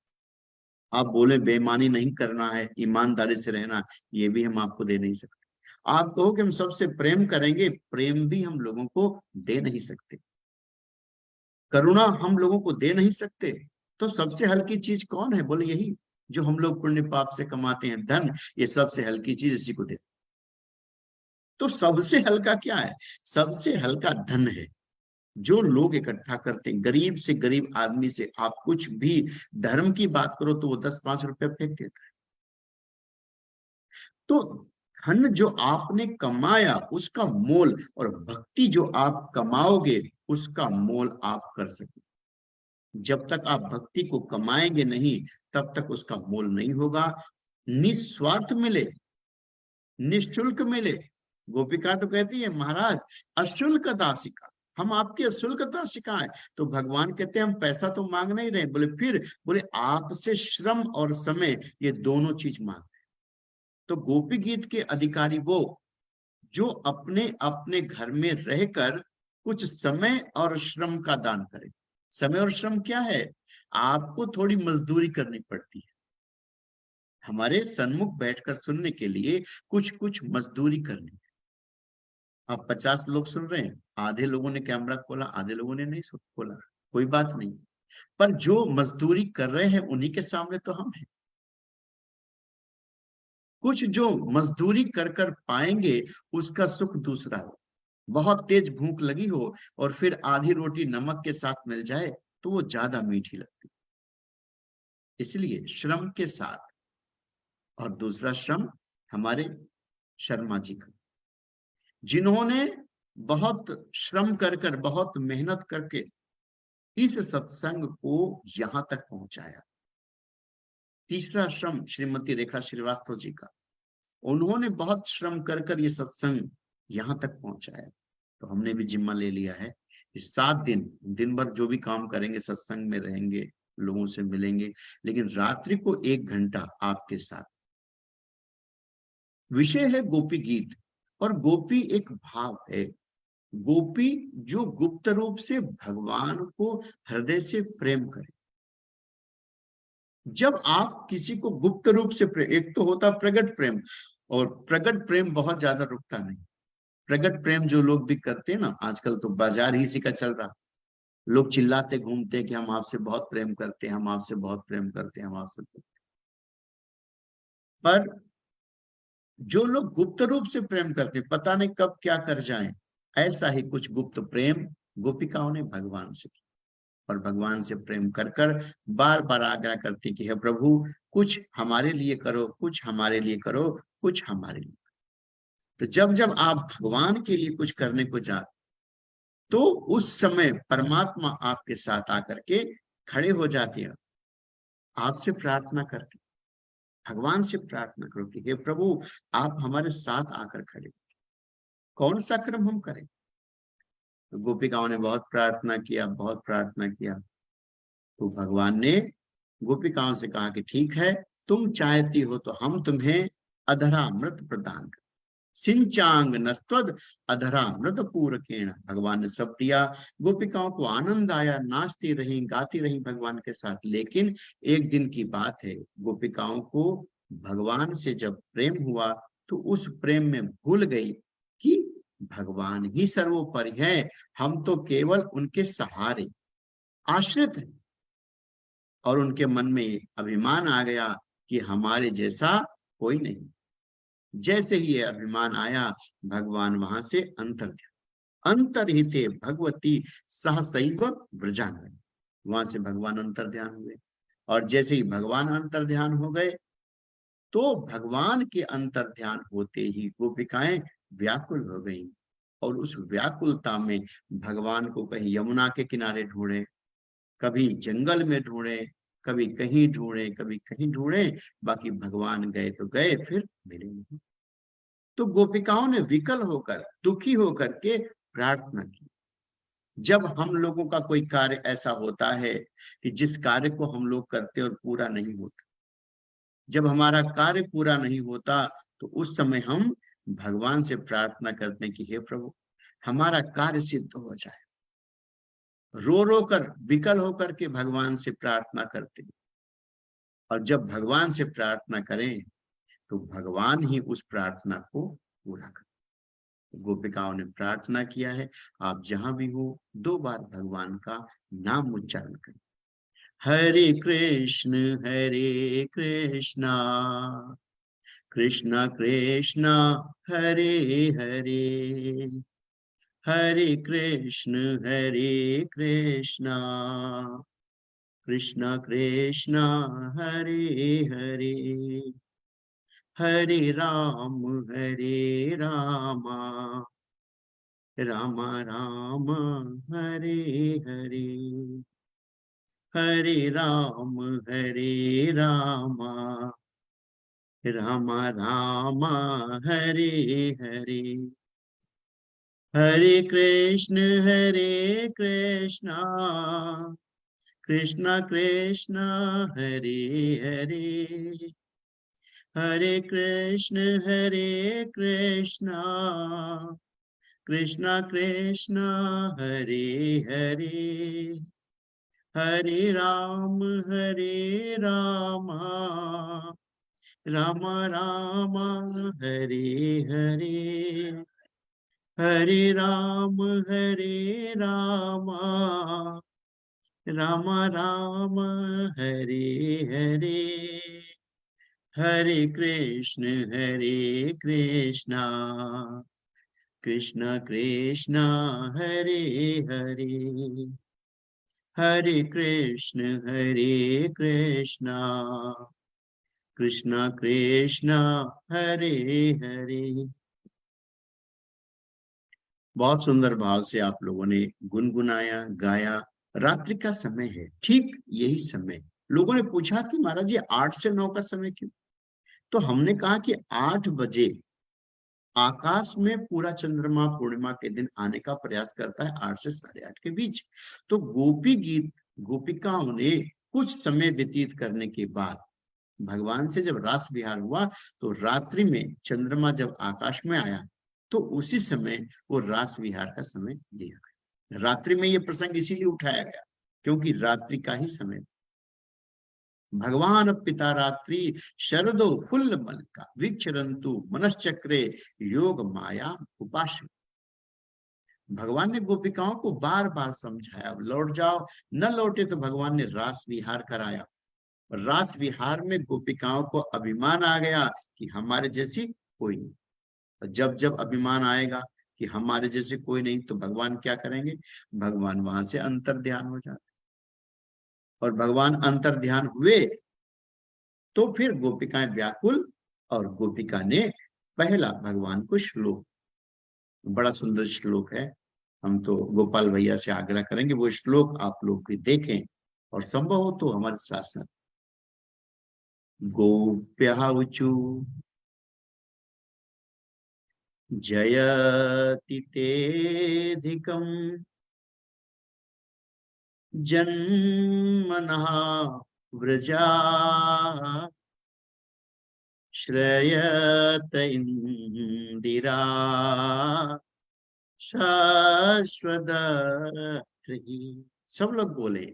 आप बोले बेईमानी नहीं करना है, ईमानदारी से रहना, ये भी हम आपको दे नहीं सकते। आप कहो कि हम सबसे प्रेम करेंगे, प्रेम भी हम लोगों को दे नहीं सकते। करुणा हम लोगों को दे नहीं सकते। तो सबसे हल्की चीज कौन है? बोले यही, जो हम लोग पुण्य पाप से कमाते हैं, धन। ये सबसे हल्की चीज इसी को दे। तो सबसे हल्का क्या है? सबसे हल्का धन है। जो लोग इकट्ठा करते हैं, गरीब से गरीब आदमी से आप कुछ भी धर्म की बात करो तो वो 10-5 रुपए फेंक देता है। तो धन जो आपने कमाया उसका मोल, और भक्ति जो आप कमाओगे उसका मोल आप कर सके। जब तक आप भक्ति को कमाएंगे नहीं, तब तक उसका मोल नहीं होगा। निस्वार्थ मिले, निःशुल्क मिले। गोपिका तो कहती है महाराज अशुल्क दासिका, हम आपकी अशुल्क दासिका है। तो भगवान कहते हैं हम पैसा तो मांग नहीं रहे। बोले फिर? बोले आपसे श्रम और समय, ये दोनों चीज मांग रहे। तो गोपी गीत के अधिकारी वो जो अपने अपने घर में रहकर कुछ समय और श्रम का दान करें। समय और श्रम क्या है? आपको थोड़ी मजदूरी करनी पड़ती है हमारे सन्मुख बैठकर सुनने के लिए, कुछ कुछ मजदूरी करनी है। अब 50 लोग सुन रहे हैं, आधे लोगों ने कैमरा खोला, आधे लोगों ने नहीं खोला, कोई बात नहीं। पर जो मजदूरी कर रहे हैं उन्हीं के सामने तो हम हैं। कुछ जो मजदूरी कर कर पाएंगे उसका सुख दूसरा हो। बहुत तेज भूख लगी हो और फिर आधी रोटी नमक के साथ मिल जाए तो वो ज्यादा मीठी लगती। इसलिए श्रम के साथ। और दूसरा श्रम हमारे शर्मा जी का, जिन्होंने बहुत श्रम कर कर, बहुत मेहनत करके इस सत्संग को यहां तक पहुंचाया। तीसरा श्रम श्रीमती रेखा श्रीवास्तव जी का, उन्होंने बहुत श्रम कर कर ये सत्संग यहां तक पहुंचाया। तो हमने भी जिम्मा ले लिया है इस 7 दिन, दिन भर जो भी काम करेंगे, सत्संग में रहेंगे, लोगों से मिलेंगे, लेकिन रात्रि को 1 घंटा आपके साथ। विषय है गोपी गीत, और गोपी एक भाव है। गोपी जो गुप्त रूप से भगवान को हृदय से प्रेम करे। जब आप किसी को गुप्त रूप से प्रेम, एक तो होता प्रकट प्रेम, और प्रकट प्रेम बहुत ज्यादा रुकता नहीं। प्रकट प्रेम जो लोग भी करते हैं ना, आजकल तो बाजार ही इसी का चल रहा, लोग चिल्लाते घूमते कि हम आपसे बहुत प्रेम करते हैं, हम आपसे बहुत प्रेम करते हैं, हम आपसे। पर जो लोग गुप्त रूप से प्रेम करते हैं, पता नहीं कब क्या कर जाएं, ऐसा ही कुछ गुप्त प्रेम गोपिकाओं ने भगवान से किया। और भगवान से प्रेम कर कर बार बार आग्रह करती कि हे प्रभु, कुछ हमारे लिए करो, कुछ हमारे लिए करो, कुछ हमारे लिए। तो जब जब आप भगवान के लिए कुछ करने को जाते, तो उस समय परमात्मा आपके साथ आकर के खड़े हो जाते हैं। आपसे प्रार्थना करके, भगवान से प्रार्थना करो कि हे प्रभु, आप हमारे साथ आकर खड़े। कौन सा कर्म हम करें? तो गोपिकाओं ने बहुत प्रार्थना किया, बहुत प्रार्थना किया। तो भगवान ने गोपिकाओं से कहा कि ठीक है, तुम चाहती हो तो हम तुम्हें अधरामृत प्रदान कर। सिंचांग नस्तद अधरामृत पूरकेण। भगवान ने सब दिया। गोपिकाओं को आनंद आया, नाचती रही, गाती रही भगवान के साथ। लेकिन एक दिन की बात है, गोपिकाओं को भगवान से जब प्रेम हुआ तो उस प्रेम में भूल गई कि भगवान ही सर्वोपरि है, हम तो केवल उनके सहारे आश्रित हैं। और उनके मन में अभिमान आ गया कि हमारे जैसा कोई नहीं। जैसे ही ये अभिमान आया, भगवान वहां से अंतर्हिते भगवती सहसैव व्रजांगन, वहां से भगवान अंतर्ध्यान हुए। और जैसे ही भगवान अंतर्ध्यान हो गए, तो भगवान के अंतर्ध्यान होते ही गोपिकाएं व्याकुल हो गईं। और उस व्याकुलता में भगवान को कहीं यमुना के किनारे ढूंढे, कभी जंगल में ढूंढे, कभी कहीं ढूंढे, कभी कहीं ढूंढे, बाकी भगवान गए तो गए, फिर मिले नहीं। तो गोपिकाओं ने विकल होकर, दुखी होकर के प्रार्थना की। जब हम लोगों का कोई कार्य ऐसा होता है कि जिस कार्य को हम लोग करते और पूरा नहीं होता, जब हमारा कार्य पूरा नहीं होता, तो उस समय हम भगवान से प्रार्थना करते हैं कि हे प्रभु, हमारा कार्य सिद्ध हो जाए। रो रो कर, विकल होकर के भगवान से प्रार्थना करते हैं। और जब भगवान से प्रार्थना करें तो भगवान ही उस प्रार्थना को पूरा करें। गोपिकाओं ने प्रार्थना किया है। आप जहां भी हो, 2 बार भगवान का नाम उच्चारण करें। हरे कृष्ण कृष्ण कृष्ण हरे हरे, हरे कृष्ण कृष्ण कृष्ण हरे हरे, हरे राम राम राम हरे हरे, हरे राम राम राम हरे हरे, हरे कृष्ण कृष्ण कृष्ण हरे हरे, हरे कृष्ण कृष्ण कृष्ण हरे हरे, हरे राम राम राम हरे हरे, हरे राम राम राम हरे हरे, हरे कृष्ण कृष्ण कृष्ण हरे हरे, हरे कृष्ण कृष्ण कृष्ण हरे हरे। बहुत सुंदर भाव से आप लोगों ने गुनगुनाया, गाया। रात्रि का समय है, ठीक यही समय। लोगों ने पूछा कि महाराज जी 8 से 9 का समय क्यों? तो हमने कहा कि 8 बजे आकाश में पूरा चंद्रमा पूर्णिमा के दिन आने का प्रयास करता है, 8 से 8:30 के बीच। तो गोपी गीत गोपिकाओं ने कुछ समय व्यतीत करने के बाद भगवान से जब रास विहार हुआ, तो रात्रि में चंद्रमा जब आकाश में आया, तो उसी समय वो रास विहार का समय लिया गया। रात्रि में ये प्रसंग इसीलिए उठाया गया क्योंकि रात्रि का ही समय। भगवान पिता रात्रि शरदो फुल्ल मलका विचरंतु मनश्चक्रे योग माया उपास। भगवान ने गोपिकाओं को बार बार समझाया, लौट जाओ। न लौटे तो भगवान ने रास विहार कराया। रास विहार में गोपिकाओं को अभिमान आ गया कि हमारे जैसी कोई नहीं। जब जब अभिमान आएगा कि हमारे जैसे कोई नहीं, तो भगवान क्या करेंगे? भगवान वहां से अंतर ध्यान हो जाते, और भगवान अंतर ध्यान हुए तो फिर गोपिकाएं व्याकुल, और गोपिका ने पहला भगवान को श्लोक, बड़ा सुंदर श्लोक है, हम तो गोपाल भैया से आग्रह करेंगे वो श्लोक आप लोग भी देखें, और संभव हो तो हमारे साथ साथ। गोप्यः ऊचु जयति तेऽधिकम् जन्मनः व्रजा श्रयत इंदिरा शाश्वती। सब लोग बोले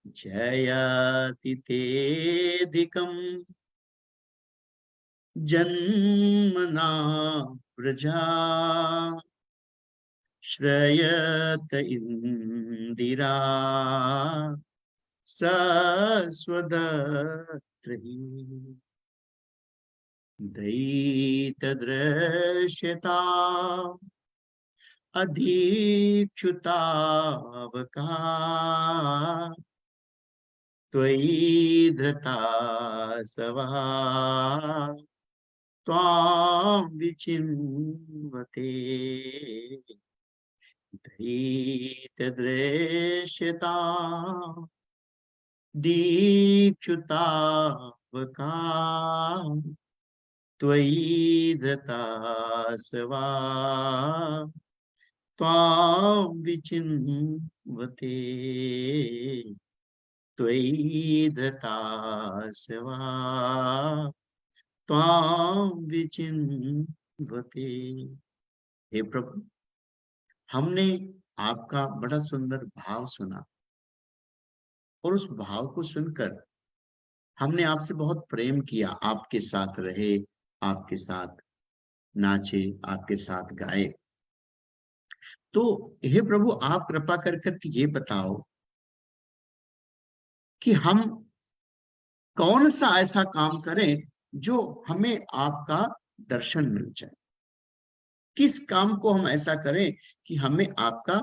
जयति तेऽधिकम् जन्मना व्रजा श्रयत इंदिरा सस्वदत्री। दयितदृश्यता अधीक्षुतावका त्वयि धृता सवा त्वां विचिन्वते। दयितदृश्यता दीक्षुतावका त्वयि धृता सवा त्वां विचिन्वते। त्वयि धृता सवा त्वां विचिन्वते। हे प्रभु, हमने आपका बड़ा सुंदर भाव सुना, और उस भाव को सुनकर हमने आपसे बहुत प्रेम किया, आपके साथ रहे, आपके साथ नाचे, आपके साथ गाए। तो हे प्रभु, आप कृपा कर करके ये बताओ कि हम कौन सा ऐसा काम करें जो हमें आपका दर्शन मिल जाए। किस काम को हम ऐसा करें कि हमें आपका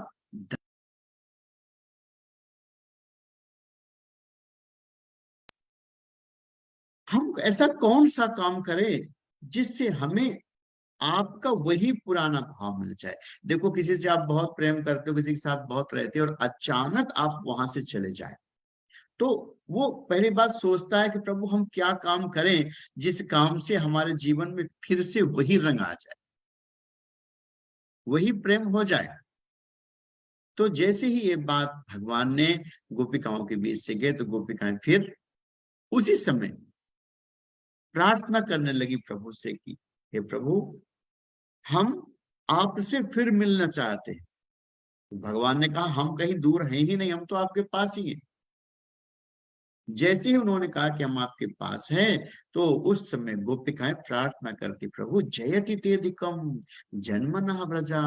हम ऐसा कौन सा काम करें जिससे हमें आपका वही पुराना भाव मिल जाए। देखो, किसी से आप बहुत प्रेम करते हो, किसी के साथ बहुत रहते हो, और अचानक आप वहां से चले जाए, तो वो पहली बात सोचता है कि प्रभु हम क्या काम करें जिस काम से हमारे जीवन में फिर से वही रंग आ जाए, वही प्रेम हो जाए। तो जैसे ही ये बात भगवान ने गोपिकाओं के बीच से गए, तो गोपिकाएं फिर उसी समय प्रार्थना करने लगी प्रभु से कि हे प्रभु, हम आपसे फिर मिलना चाहते हैं। तो भगवान ने कहा हम कहीं दूर हैं ही नहीं, हम तो आपके पास ही हैं। जैसे ही उन्होंने कहा कि हम आपके पास हैं, तो उस समय गोपिकाएं प्रार्थना करती, प्रभु जयति तेदिकम जन्मनः व्रजा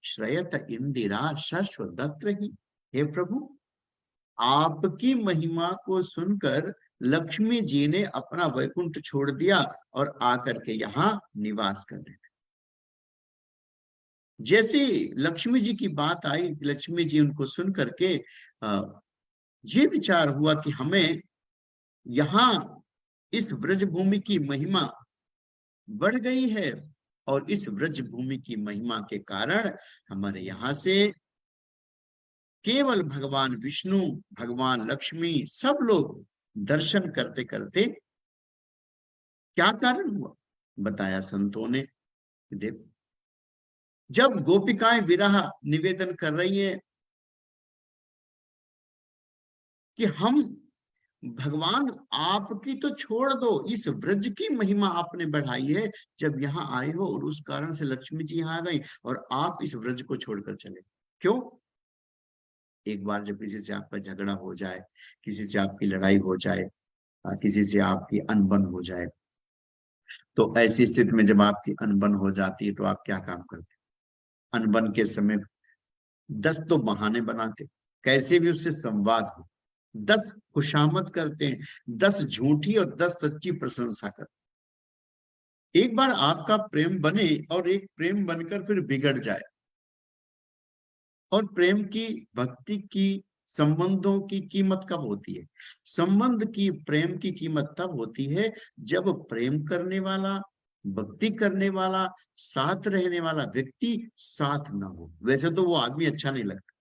श्रयत इंदिरा शश्वदत्र ही। हे प्रभु, आपकी महिमा को सुनकर लक्ष्मी जी ने अपना वैकुंठ छोड़ दिया और आकर के यहाँ निवास कर रहे। जैसे लक्ष्मी जी की बात आई, लक्ष्मी जी उनको सुन करके ये विचार हुआ कि हमें यहाँ इस ब्रज भूमि की महिमा बढ़ गई है, और इस ब्रज भूमि की महिमा के कारण हमारे यहाँ से केवल भगवान विष्णु, भगवान लक्ष्मी, सब लोग दर्शन करते करते, क्या कारण हुआ बताया संतों ने। देखो, जब गोपिकाएं विरह निवेदन कर रही है कि हम, भगवान आपकी तो छोड़ दो, इस व्रज की महिमा आपने बढ़ाई है, जब यहाँ आए हो और उस कारण से लक्ष्मी जी यहाँ आ गई और आप इस व्रज को छोड़कर चले, क्यों? एक बार जब किसी से आपका झगड़ा हो जाए, किसी से आपकी लड़ाई हो जाए, किसी से आपकी अनबन हो जाए, तो ऐसी स्थिति में जब आपकी अनबन हो जाती है तो आप क्या काम करते? अनबन के समय 10 तो बहाने बनाते, कैसे भी उससे संवाद हो, 10 खुशामद करते हैं, 10 झूठी और 10 सच्ची प्रशंसा करते। एक बार आपका प्रेम बने और एक प्रेम बनकर फिर बिगड़ जाए, और प्रेम की, भक्ति की, संबंधों की कीमत कब होती है? संबंध की, प्रेम की कीमत तब होती है जब प्रेम करने वाला, भक्ति करने वाला, साथ रहने वाला व्यक्ति साथ ना हो। वैसे तो वो आदमी अच्छा नहीं लगता।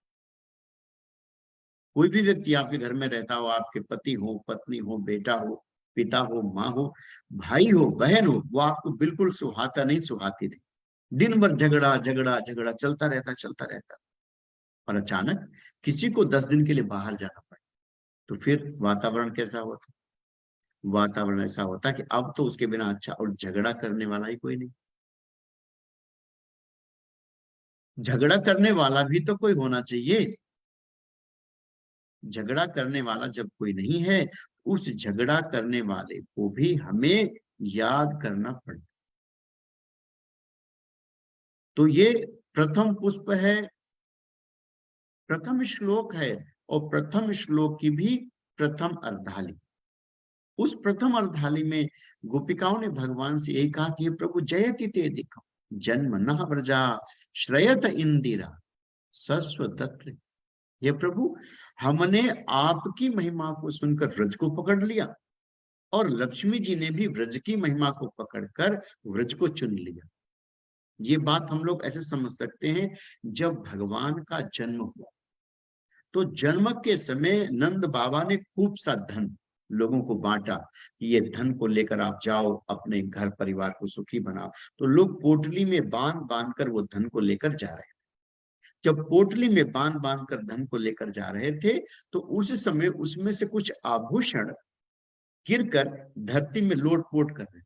कोई भी व्यक्ति आपके घर में रहता हो, आपके पति हो, पत्नी हो, बेटा हो, पिता हो, माँ हो, भाई हो, बहन हो, वो आपको बिल्कुल सुहाता नहीं, सुहाती नहीं। दिन भर झगड़ा झगड़ा झगड़ा चलता रहता, चलता रहता। और अचानक किसी को 10 दिन के लिए बाहर जाना पड़े, तो फिर वातावरण कैसा होता? वातावरण ऐसा होता कि अब तो उसके बिना अच्छा, और झगड़ा करने वाला ही कोई नहीं। झगड़ा करने वाला भी तो कोई होना चाहिए। झगड़ा करने वाला जब कोई नहीं है, उस झगड़ा करने वाले को भी हमें याद करना पड़ता। तो ये प्रथम पुष्प है, प्रथम श्लोक है, और प्रथम श्लोक की भी प्रथम अर्धाली। उस प्रथम अर्धाली में गोपिकाओं ने भगवान से यही कहा कि हे प्रभु, जयति ते दिखम जन्म न व्रजा श्रयत इंदिरा सस्वतत्र। हे प्रभु, हमने आपकी महिमा को सुनकर व्रज को पकड़ लिया, और लक्ष्मी जी ने भी व्रज की महिमा को पकड़कर व्रज को चुन लिया। ये बात हम लोग ऐसे समझ सकते हैं, जब भगवान का जन्म हुआ तो जन्म के समय नंद बाबा ने खूब सा धन लोगों को बांटा, ये धन को लेकर आप जाओ, अपने घर परिवार को सुखी बनाओ। तो लोग पोटली में बांध बांध कर वो धन को लेकर जा रहे। जब पोटली में बांध बांध कर धन को लेकर जा रहे थे, तो उस समय उसमें से कुछ आभूषण गिरकर धरती में लोटपोट कर रहे।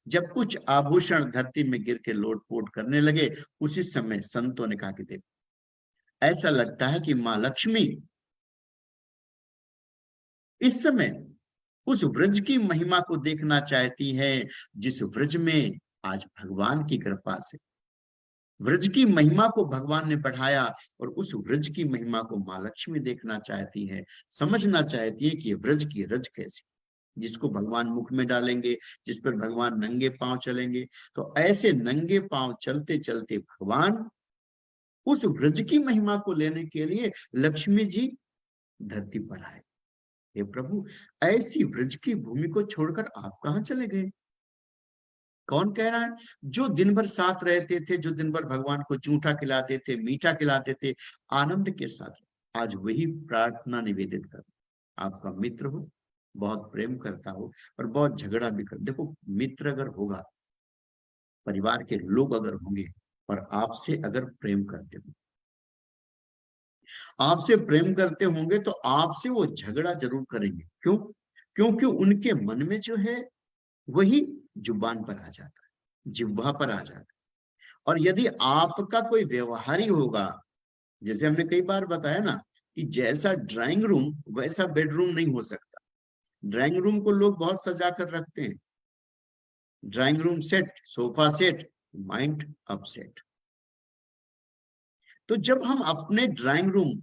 जब कुछ आभूषण धरती में गिर के लोटपोट करने लगे, उसी समय संतों ने कहा कि देखो, ऐसा लगता है कि मां लक्ष्मी इस समय उस व्रज की महिमा को देखना चाहती है, जिस व्रज में आज भगवान की कृपा से व्रज की महिमा को भगवान ने बढ़ाया, और उस व्रज की महिमा को मां लक्ष्मी देखना चाहती है, समझना चाहती है कि व्रज की रज कैसी, जिसको भगवान मुख में डालेंगे, जिस पर भगवान नंगे पांव चलेंगे। तो ऐसे नंगे पांव चलते चलते भगवान उस व्रज की महिमा को लेने के लिए लक्ष्मी जी धरती पर आए। हे प्रभु, ऐसी व्रज की भूमि को छोड़कर आप कहां चले गए? कौन कह रहा है? जो दिन भर साथ रहते थे, जो दिन भर भगवान को जूठा खिलाते थे, मीठा खिलाते थे, आनंद के साथ, आज वही प्रार्थना निवेदित कर, आपका मित्र हो, बहुत प्रेम करता हो और बहुत झगड़ा भी कर। देखो, मित्र अगर होगा, परिवार के लोग अगर होंगे और आपसे अगर प्रेम करते हो, आपसे प्रेम करते होंगे, तो आपसे वो झगड़ा जरूर करेंगे। क्यों? क्योंकि उनके मन में जो है वही जुबान पर आ जाता है, जिह्वा पर आ जाता है। और यदि आपका कोई व्यवहारी होगा, जैसे हमने कई बार बताया ना कि जैसा ड्राइंग रूम वैसा बेडरूम नहीं हो सकता। ड्राइंग रूम को लोग बहुत सजा कर रखते हैं, drawing room set, sofa set, mind upset. तो जब हम अपने ड्राइंग रूम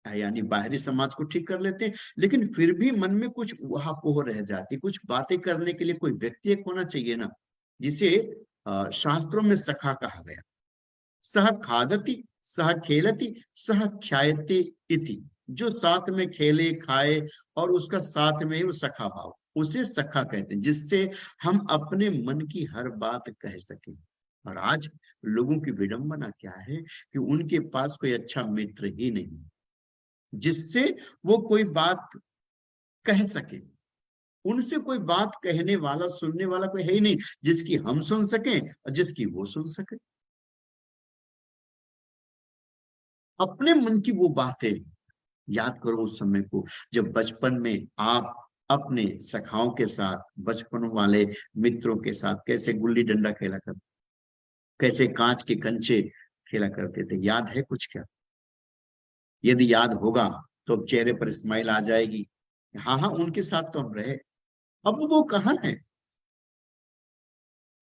यानी बाहरी समाज को ठीक कर लेते हैं, लेकिन फिर भी मन में कुछ ऊहापोह रह जाती, कुछ बातें करने के लिए कोई व्यक्ति एक होना चाहिए ना, जिसे शास्त्रों में सखा कहा गया। सह खादति, सह खेलति, सह ख्यायते इति। जो साथ में खेले खाए और उसका साथ में ही वो सखा भाव, उसे सखा कहते हैं, जिससे हम अपने मन की हर बात कह सकें। और आज लोगों की विडंबना क्या है कि उनके पास कोई अच्छा मित्र ही नहीं जिससे वो कोई बात कह सके। उनसे कोई बात कहने वाला, सुनने वाला कोई है ही नहीं, जिसकी हम सुन सकें और जिसकी वो सुन सके। अपने मन की वो बातें याद करो, उस समय को जब बचपन में आप अपने सखाओं के साथ, बचपन वाले मित्रों के साथ कैसे गुल्ली डंडा खेला करते, कैसे कांच के कंचे खेला करते थे। याद है कुछ क्या? यदि याद होगा तो अब चेहरे पर स्माइल आ जाएगी। हाँ हाँ, उनके साथ तो हम रहे। अब वो कहाँ है?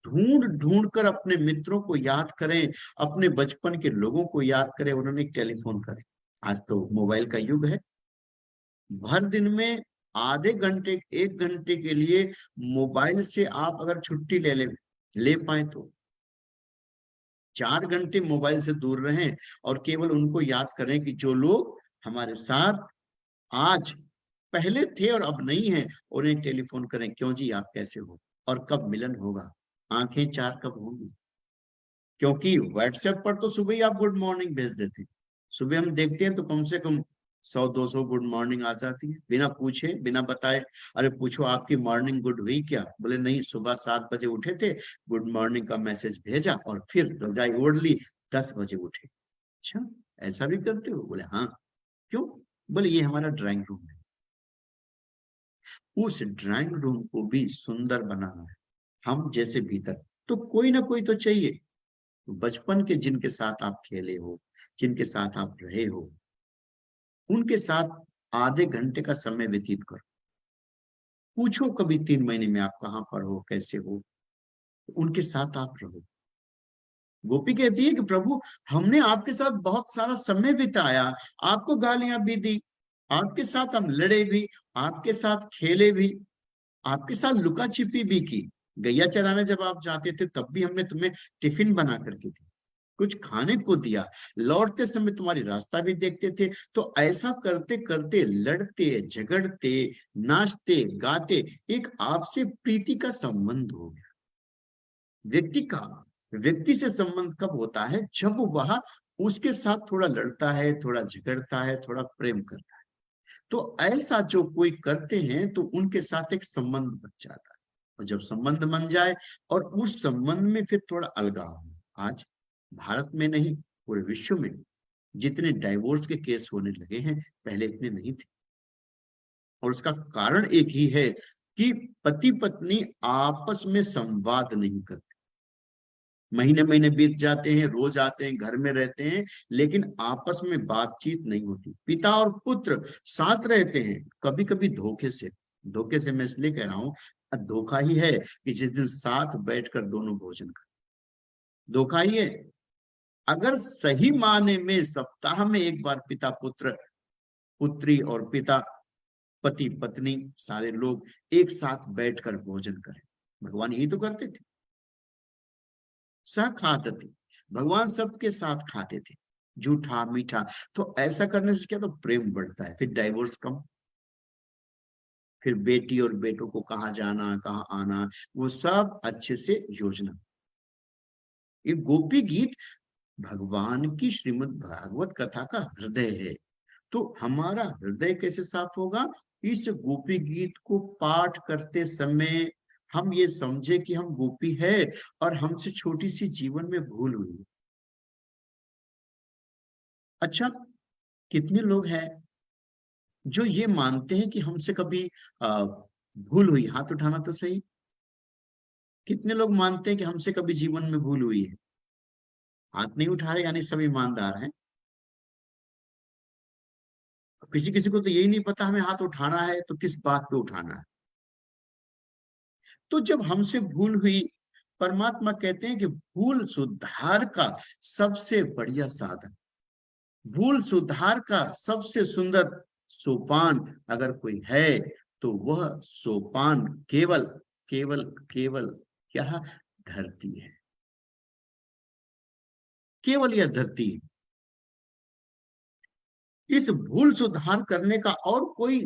ढूंढ ढूंढ कर अपने मित्रों को याद करें, अपने बचपन के लोगों को याद करें, उन्होंने टेलीफोन करें। आज तो मोबाइल का युग है। भर दिन में आधे घंटे, 1 घंटे के लिए मोबाइल से आप अगर छुट्टी ले पाए तो 4 घंटे मोबाइल से दूर रहें और केवल उनको याद करें कि जो लोग हमारे साथ आज पहले थे और अब नहीं है, उन्हें टेलीफोन करें, क्यों जी आप कैसे हो और कब मिलन होगा, आंखें चार कब होंगी। क्योंकि व्हाट्सएप पर तो सुबह ही आप गुड मॉर्निंग भेज देते हैं। सुबह हम देखते हैं तो कम से कम 100-200 गुड मॉर्निंग आ जाती है, बिना पूछे बिना बताए। अरे पूछो आपकी मॉर्निंग गुड हुई क्या? बोले नहीं, सुबह 7 बजे उठे थे, गुड मॉर्निंग का मैसेज भेजा और फिर रजाई ओढ़ ली, 10 बजे उठे। अच्छा, ऐसा भी करते हो? बोले हाँ। क्यों? बोले ये हमारा ड्राइंग रूम है। उस ड्राइंग रूम को भी सुंदर बनाना है, हम जैसे भीतर तो कोई ना कोई तो चाहिए। बचपन के जिनके साथ आप खेले हो, जिनके साथ आप रहे हो, उनके साथ आधे घंटे का समय व्यतीत करो। पूछो कभी 3 महीने में आप कहाँ पर हो, कैसे हो, उनके साथ आप रहो। गोपी कहती है कि प्रभु, हमने आपके साथ बहुत सारा समय बिताया, आपको गालियां भी दी, आपके साथ हम लड़े भी, आपके साथ खेले भी, आपके साथ लुका छिपी भी की। गैया चराने जब आप जाते थे तब भी हमने तुम्हें टिफिन बना करके दी, कुछ खाने को दिया, लौटते समय तुम्हारी रास्ता भी देखते थे। तो ऐसा करते करते लड़ते झगड़ते नाचते गाते एक आपसे प्रीति का संबंध हो गया। व्यक्ति का व्यक्ति से संबंध कब होता है? जब वह उसके साथ थोड़ा लड़ता है, थोड़ा झगड़ता है, थोड़ा प्रेम करता है। तो ऐसा जो कोई करते हैं तो उनके साथ एक संबंध बन जाता है। और जब संबंध बन जाए और उस संबंध में फिर थोड़ा अलगाव हो, आज भारत में नहीं पूरे विश्व में जितने डाइवोर्स के केस होने लगे हैं, पहले इतने नहीं थे। और उसका कारण एक ही है कि पति पत्नी आपस में संवाद नहीं करते। महीने महीने बीत जाते हैं, रोज आते हैं, घर में रहते हैं, लेकिन आपस में बातचीत नहीं होती। पिता और पुत्र साथ रहते हैं, कभी कभी धोखे से मैं इसलिए कह रहा हूं, धोखा ही है कि जिस दिन साथ बैठकर दोनों भोजन कर, धोखा ही है। अगर सही माने में सप्ताह में एक बार पिता पुत्र, पुत्री और पिता पति पत्नी सारे लोग एक साथ बैठकर भोजन करें, भगवान यही तो करते थे। सखादति, भगवान सबके साथ खाते थे, जूठा मीठा। तो ऐसा करने से क्या, तो प्रेम बढ़ता है, फिर डाइवोर्स कम, फिर बेटी और बेटों को कहाँ जाना कहाँ आना, वो सब अच्छे से योजना। ये गोपी गीत भगवान की श्रीमद् भागवत कथा का हृदय है। तो हमारा हृदय कैसे साफ होगा? इस गोपी गीत को पाठ करते समय हम ये समझे कि हम गोपी है और हमसे छोटी सी जीवन में भूल हुई। अच्छा, कितने लोग हैं जो ये मानते हैं कि हमसे कभी भूल हुई? हाथ उठाना तो सही। कितने लोग मानते हैं कि हमसे कभी जीवन में भूल हुई है? हाथ नहीं उठा रहे, यानी सब ईमानदार हैं। किसी किसी को तो यही नहीं पता हमें हाथ उठाना है तो किस बात पे उठाना है। तो जब हमसे भूल हुई, परमात्मा कहते हैं कि भूल सुधार का सबसे बढ़िया साधन। भूल सुधार का सबसे सुंदर सोपान अगर कोई है तो वह सोपान केवल केवल केवल क्या धरती है, केवल यह धरती है। इस भूल सुधार करने का और कोई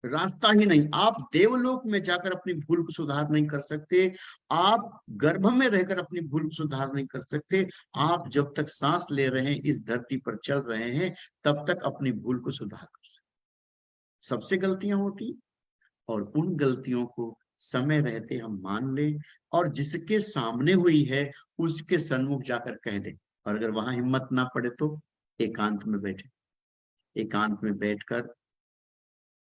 रास्ता ही नहीं। आप देवलोक में जाकर अपनी भूल को सुधार नहीं कर सकते, आप गर्भ में रहकर अपनी भूल को सुधार नहीं कर सकते, आप जब तक सांस ले रहे हैं, इस धरती पर चल रहे हैं, तब तक अपनी भूल को सुधार कर सकते। सबसे गलतियां होती, और उन गलतियों को समय रहते हम मान लें और जिसके सामने हुई है उसके सन्मुख जाकर कह दें। और अगर वहां हिम्मत ना पड़े तो एकांत में बैठे, एकांत में बैठकर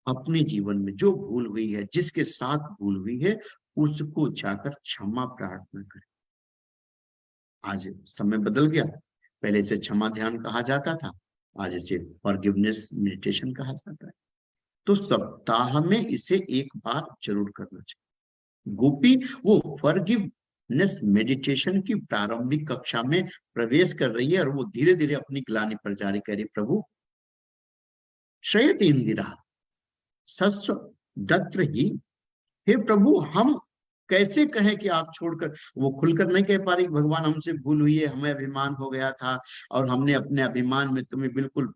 अपने जीवन में जो भूल हुई है, जिसके साथ भूल हुई है, उसको जाकर क्षमा प्रार्थना करें। आज समय बदल गया, पहले से क्षमा ध्यान कहा जाता था, आज इसे फॉरगिवनेस मेडिटेशन कहा जाता है। तो सप्ताह में इसे एक बार जरूर करना चाहिए। गोपी वो फॉरगिवनेस मेडिटेशन की प्रारंभिक कक्षा में प्रवेश कर रही है और वो धीरे धीरे अपनी ग्लानि पर जारी करे, प्रभु श्रेयत इंदिरा सस्व दत्र ही, हे प्रभु हम कैसे कहें कि आप छोड़कर, वो खुलकर नहीं कह पा रही भगवान हमसे भूल हुई है, हमें अभिमान हो गया था और हमने अपने अभिमान में तुम्हें बिल्कुल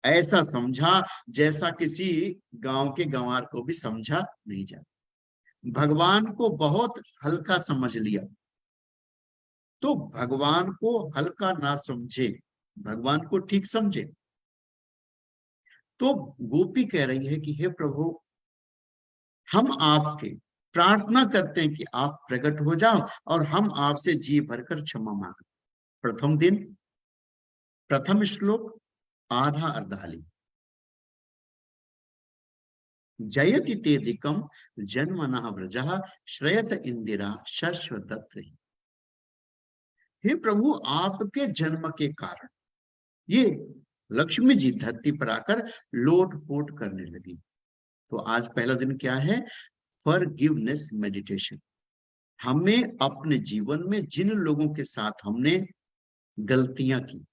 ऐसा समझा जैसा किसी गांव के गंवार को भी समझा नहीं जाता। भगवान को बहुत हल्का समझ लिया, तो भगवान को हल्का ना समझे, भगवान को ठीक समझे। तो गोपी कह रही है कि हे प्रभु हम आपके प्रार्थना करते हैं कि आप प्रकट हो जाओ और हम आपसे जी भरकर क्षमा मांगे। प्रथम दिन प्रथम श्लोक आधा अर्धाली, जयति तेदिकम जन्मनः व्रजः श्रेयत इंदिरा शश्वतत्र। हे प्रभु आपके जन्म के कारण ये लक्ष्मी जी धरती पर आकर लोट पोट करने लगी। तो आज पहला दिन क्या है? Forgiveness meditation. हमें अपने जीवन में जिन लोगों के साथ हमने गलतियां की,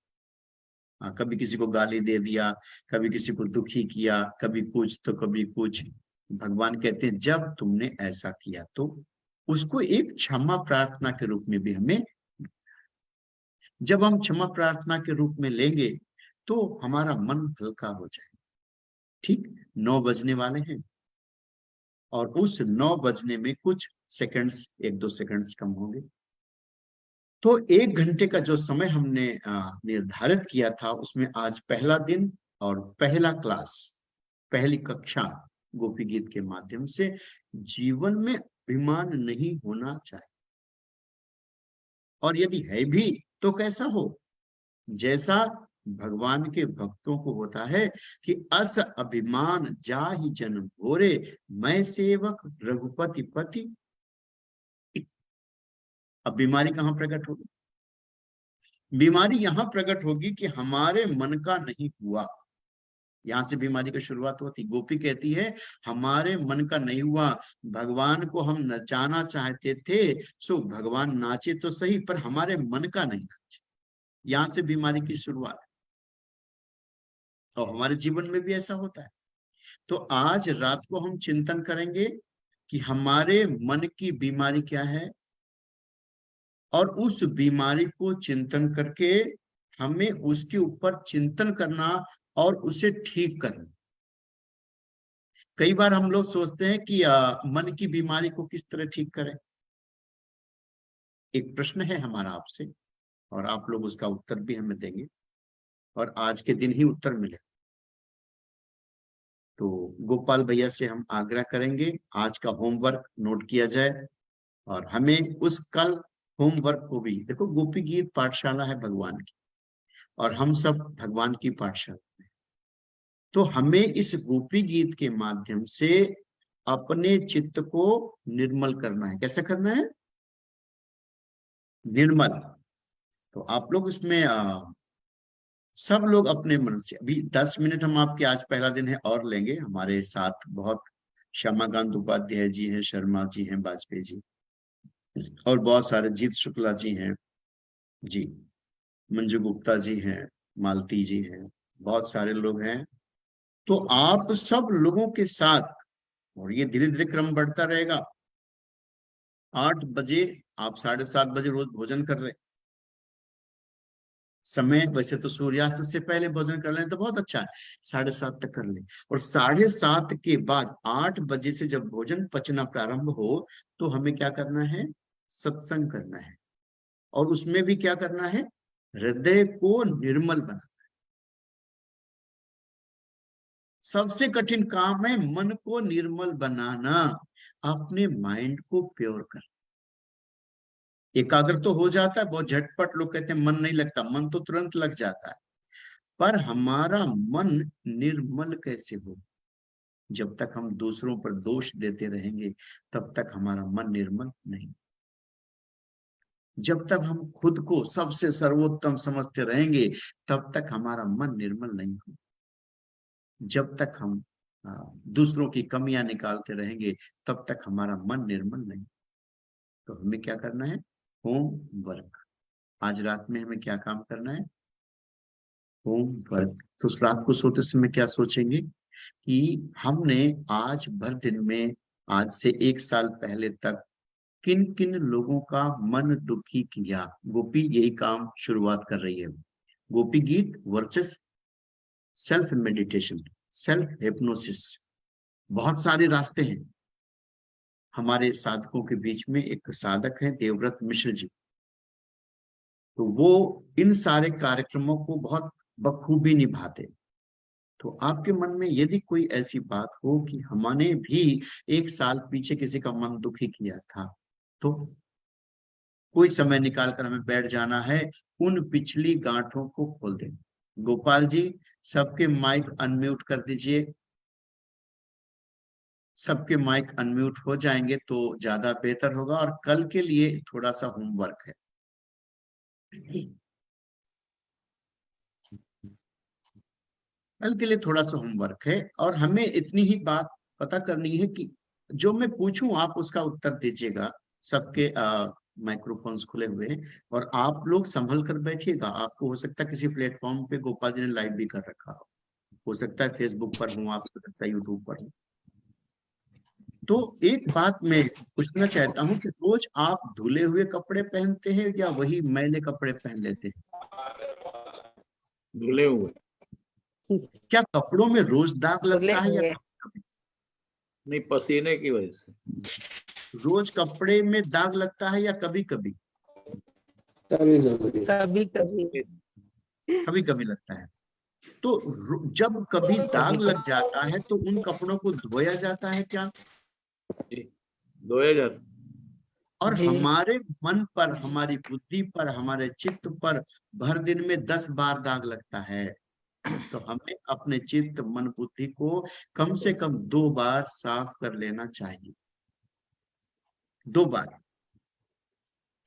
कभी किसी को गाली दे दिया, कभी किसी को दुखी किया, कभी कुछ तो कभी कुछ, भगवान कहते हैं जब तुमने ऐसा किया तो उसको एक क्षमा प्रार्थना के रूप में भी हमें, जब हम क्षमा प्रार्थना के रूप में लेंगे तो हमारा मन हल्का हो जाए। ठीक 9 बजने वाले हैं और उस 9 बजने में कुछ सेकंड्स, 1-2 सेकंड्स कम होंगे। तो 1 घंटे का जो समय हमने निर्धारित किया था उसमें आज पहला दिन और पहला क्लास, पहली कक्षा गोपी गीत के माध्यम से जीवन में अभिमान नहीं होना चाहिए, और यदि है भी तो कैसा हो, जैसा भगवान के भक्तों को होता है कि अस अभिमान जाहि जन भोरे, मैं सेवक रघुपति पति। अब बीमारी कहां प्रकट होगी? बीमारी यहां प्रकट होगी कि हमारे मन का नहीं हुआ, यहां से बीमारी की शुरुआत होती। गोपी कहती है हमारे मन का नहीं हुआ, भगवान को हम नचाना चाहते थे, सो भगवान नाचे तो सही पर हमारे मन का नहीं नाचे, यहां से बीमारी की शुरुआत। और हमारे जीवन में भी ऐसा होता है। तो आज रात को हम चिंतन करेंगे कि हमारे मन की बीमारी क्या है, और उस बीमारी को चिंतन करके हमें उसके ऊपर चिंतन करना और उसे ठीक करना। कई बार हम लोग सोचते हैं कि मन की बीमारी को किस तरह ठीक करें। एक प्रश्न है हमारा आपसे और आप लोग उसका उत्तर भी हमें देंगे, और आज के दिन ही उत्तर मिले। तो गोपाल भैया से हम आग्रह करेंगे आज का होमवर्क नोट किया जाए, और हमें उस कल होमवर्क को भी, देखो गोपी गीत पाठशाला है भगवान की और हम सब भगवान की पाठशाला में, तो हमें इस गोपी गीत के माध्यम से अपने चित्त को निर्मल करना है। कैसे करना है? निर्मल। तो आप लोग उसमें सब लोग अपने मन से अभी 10 मिनट हम आपके, आज पहला दिन है, और लेंगे। हमारे साथ बहुत श्यामाकांत उपाध्याय जी हैं, शर्मा जी हैं, वाजपेयी जी, और बहुत सारे जीत शुक्ला जी हैं जी, मंजू गुप्ता जी हैं, मालती जी हैं, बहुत सारे लोग हैं। तो आप सब लोगों के साथ, और ये धीरे धीरे क्रम बढ़ता रहेगा। 8 बजे आप 7:30 बजे रोज भोजन कर रहे, समय वैसे तो सूर्यास्त से पहले भोजन कर लें तो बहुत अच्छा है, 7:30 तक कर लें। और 7:30 के बाद 8 बजे से जब भोजन पचना प्रारंभ हो तो हमें क्या करना है, सत्संग करना है। और उसमें भी क्या करना है, हृदय को निर्मल बना। सबसे कठिन काम है मन को निर्मल बनाना, अपने माइंड को प्योर कर। एकाग्र तो हो जाता है बहुत झटपट, लोग कहते हैं मन नहीं लगता, मन तो तुरंत लग जाता है, पर हमारा मन निर्मल कैसे हो? जब तक हम दूसरों पर दोष देते रहेंगे तब तक हमारा मन निर्मल नहीं। जब तक हम खुद को सबसे सर्वोत्तम समझते रहेंगे तब तक हमारा मन निर्मल नहीं हो। जब तक हम दूसरों की कमियां निकालते रहेंगे तब तक हमारा मन निर्मल नहीं। तो हमें क्या करना है, होम वर्क। आज रात में हमें क्या काम करना है, होम वर्क। तो रात को सोते समय क्या सोचेंगे कि हमने आज भर दिन में, आज से 1 साल पहले तक किन किन लोगों का मन दुखी किया। गोपी यही काम शुरुआत कर रही है। गोपी गीत versus self meditation, self hypnosis. बहुत सारे रास्ते हैं। हमारे साधकों के बीच में एक साधक है देवव्रत मिश्र जी, तो वो इन सारे कार्यक्रमों को बहुत बखूबी निभाते। तो आपके मन में यदि कोई ऐसी बात हो कि हमने भी 1 साल पीछे किसी का मन दुखी किया था, तो कोई समय निकाल कर हमें बैठ जाना है, उन पिछली गांठों को खोल देना। गोपाल जी, सबके माइक अनम्यूट कर दीजिए। सबके माइक अनम्यूट हो जाएंगे तो ज्यादा बेहतर होगा। और कल के लिए थोड़ा सा होमवर्क है। कल के लिए थोड़ा सा होमवर्क है और हमें इतनी ही बात पता करनी है कि जो मैं पूछूं आप उसका उत्तर दीजिएगा। सबके माइक्रोफोन्स खुले हुए हैं और आप लोग संभल कर बैठिएगा। आपको हो सकता है किसी प्लेटफॉर्म पे गोपाल जी ने लाइव भी कर रखा हो सकता है फेसबुक पर हूँ, आप हो सकता है यूट्यूब पर हूँ। तो एक बात मैं पूछना चाहता हूँ कि रोज आप धुले हुए कपड़े पहनते हैं या वही मैले कपड़े पहन लेते हैं? धुले हुए। क्या कपड़ों में रोज दाग लगता है या कभी? नहीं, पसीने की वजह से। रोज कपड़े में दाग लगता है या कभी कभी? कभी कभी लगता है। तो जब कभी दाग लग जाता है तो उन कपड़ों को धोया जाता है क्या? धोया जाता। और हमारे मन पर, हमारी बुद्धि पर, हमारे चित्त पर भर दिन में 10 बार दाग लगता है। तो हमें अपने चित्त मन बुद्धि को कम से कम 2 बार साफ कर लेना चाहिए, 2 बार।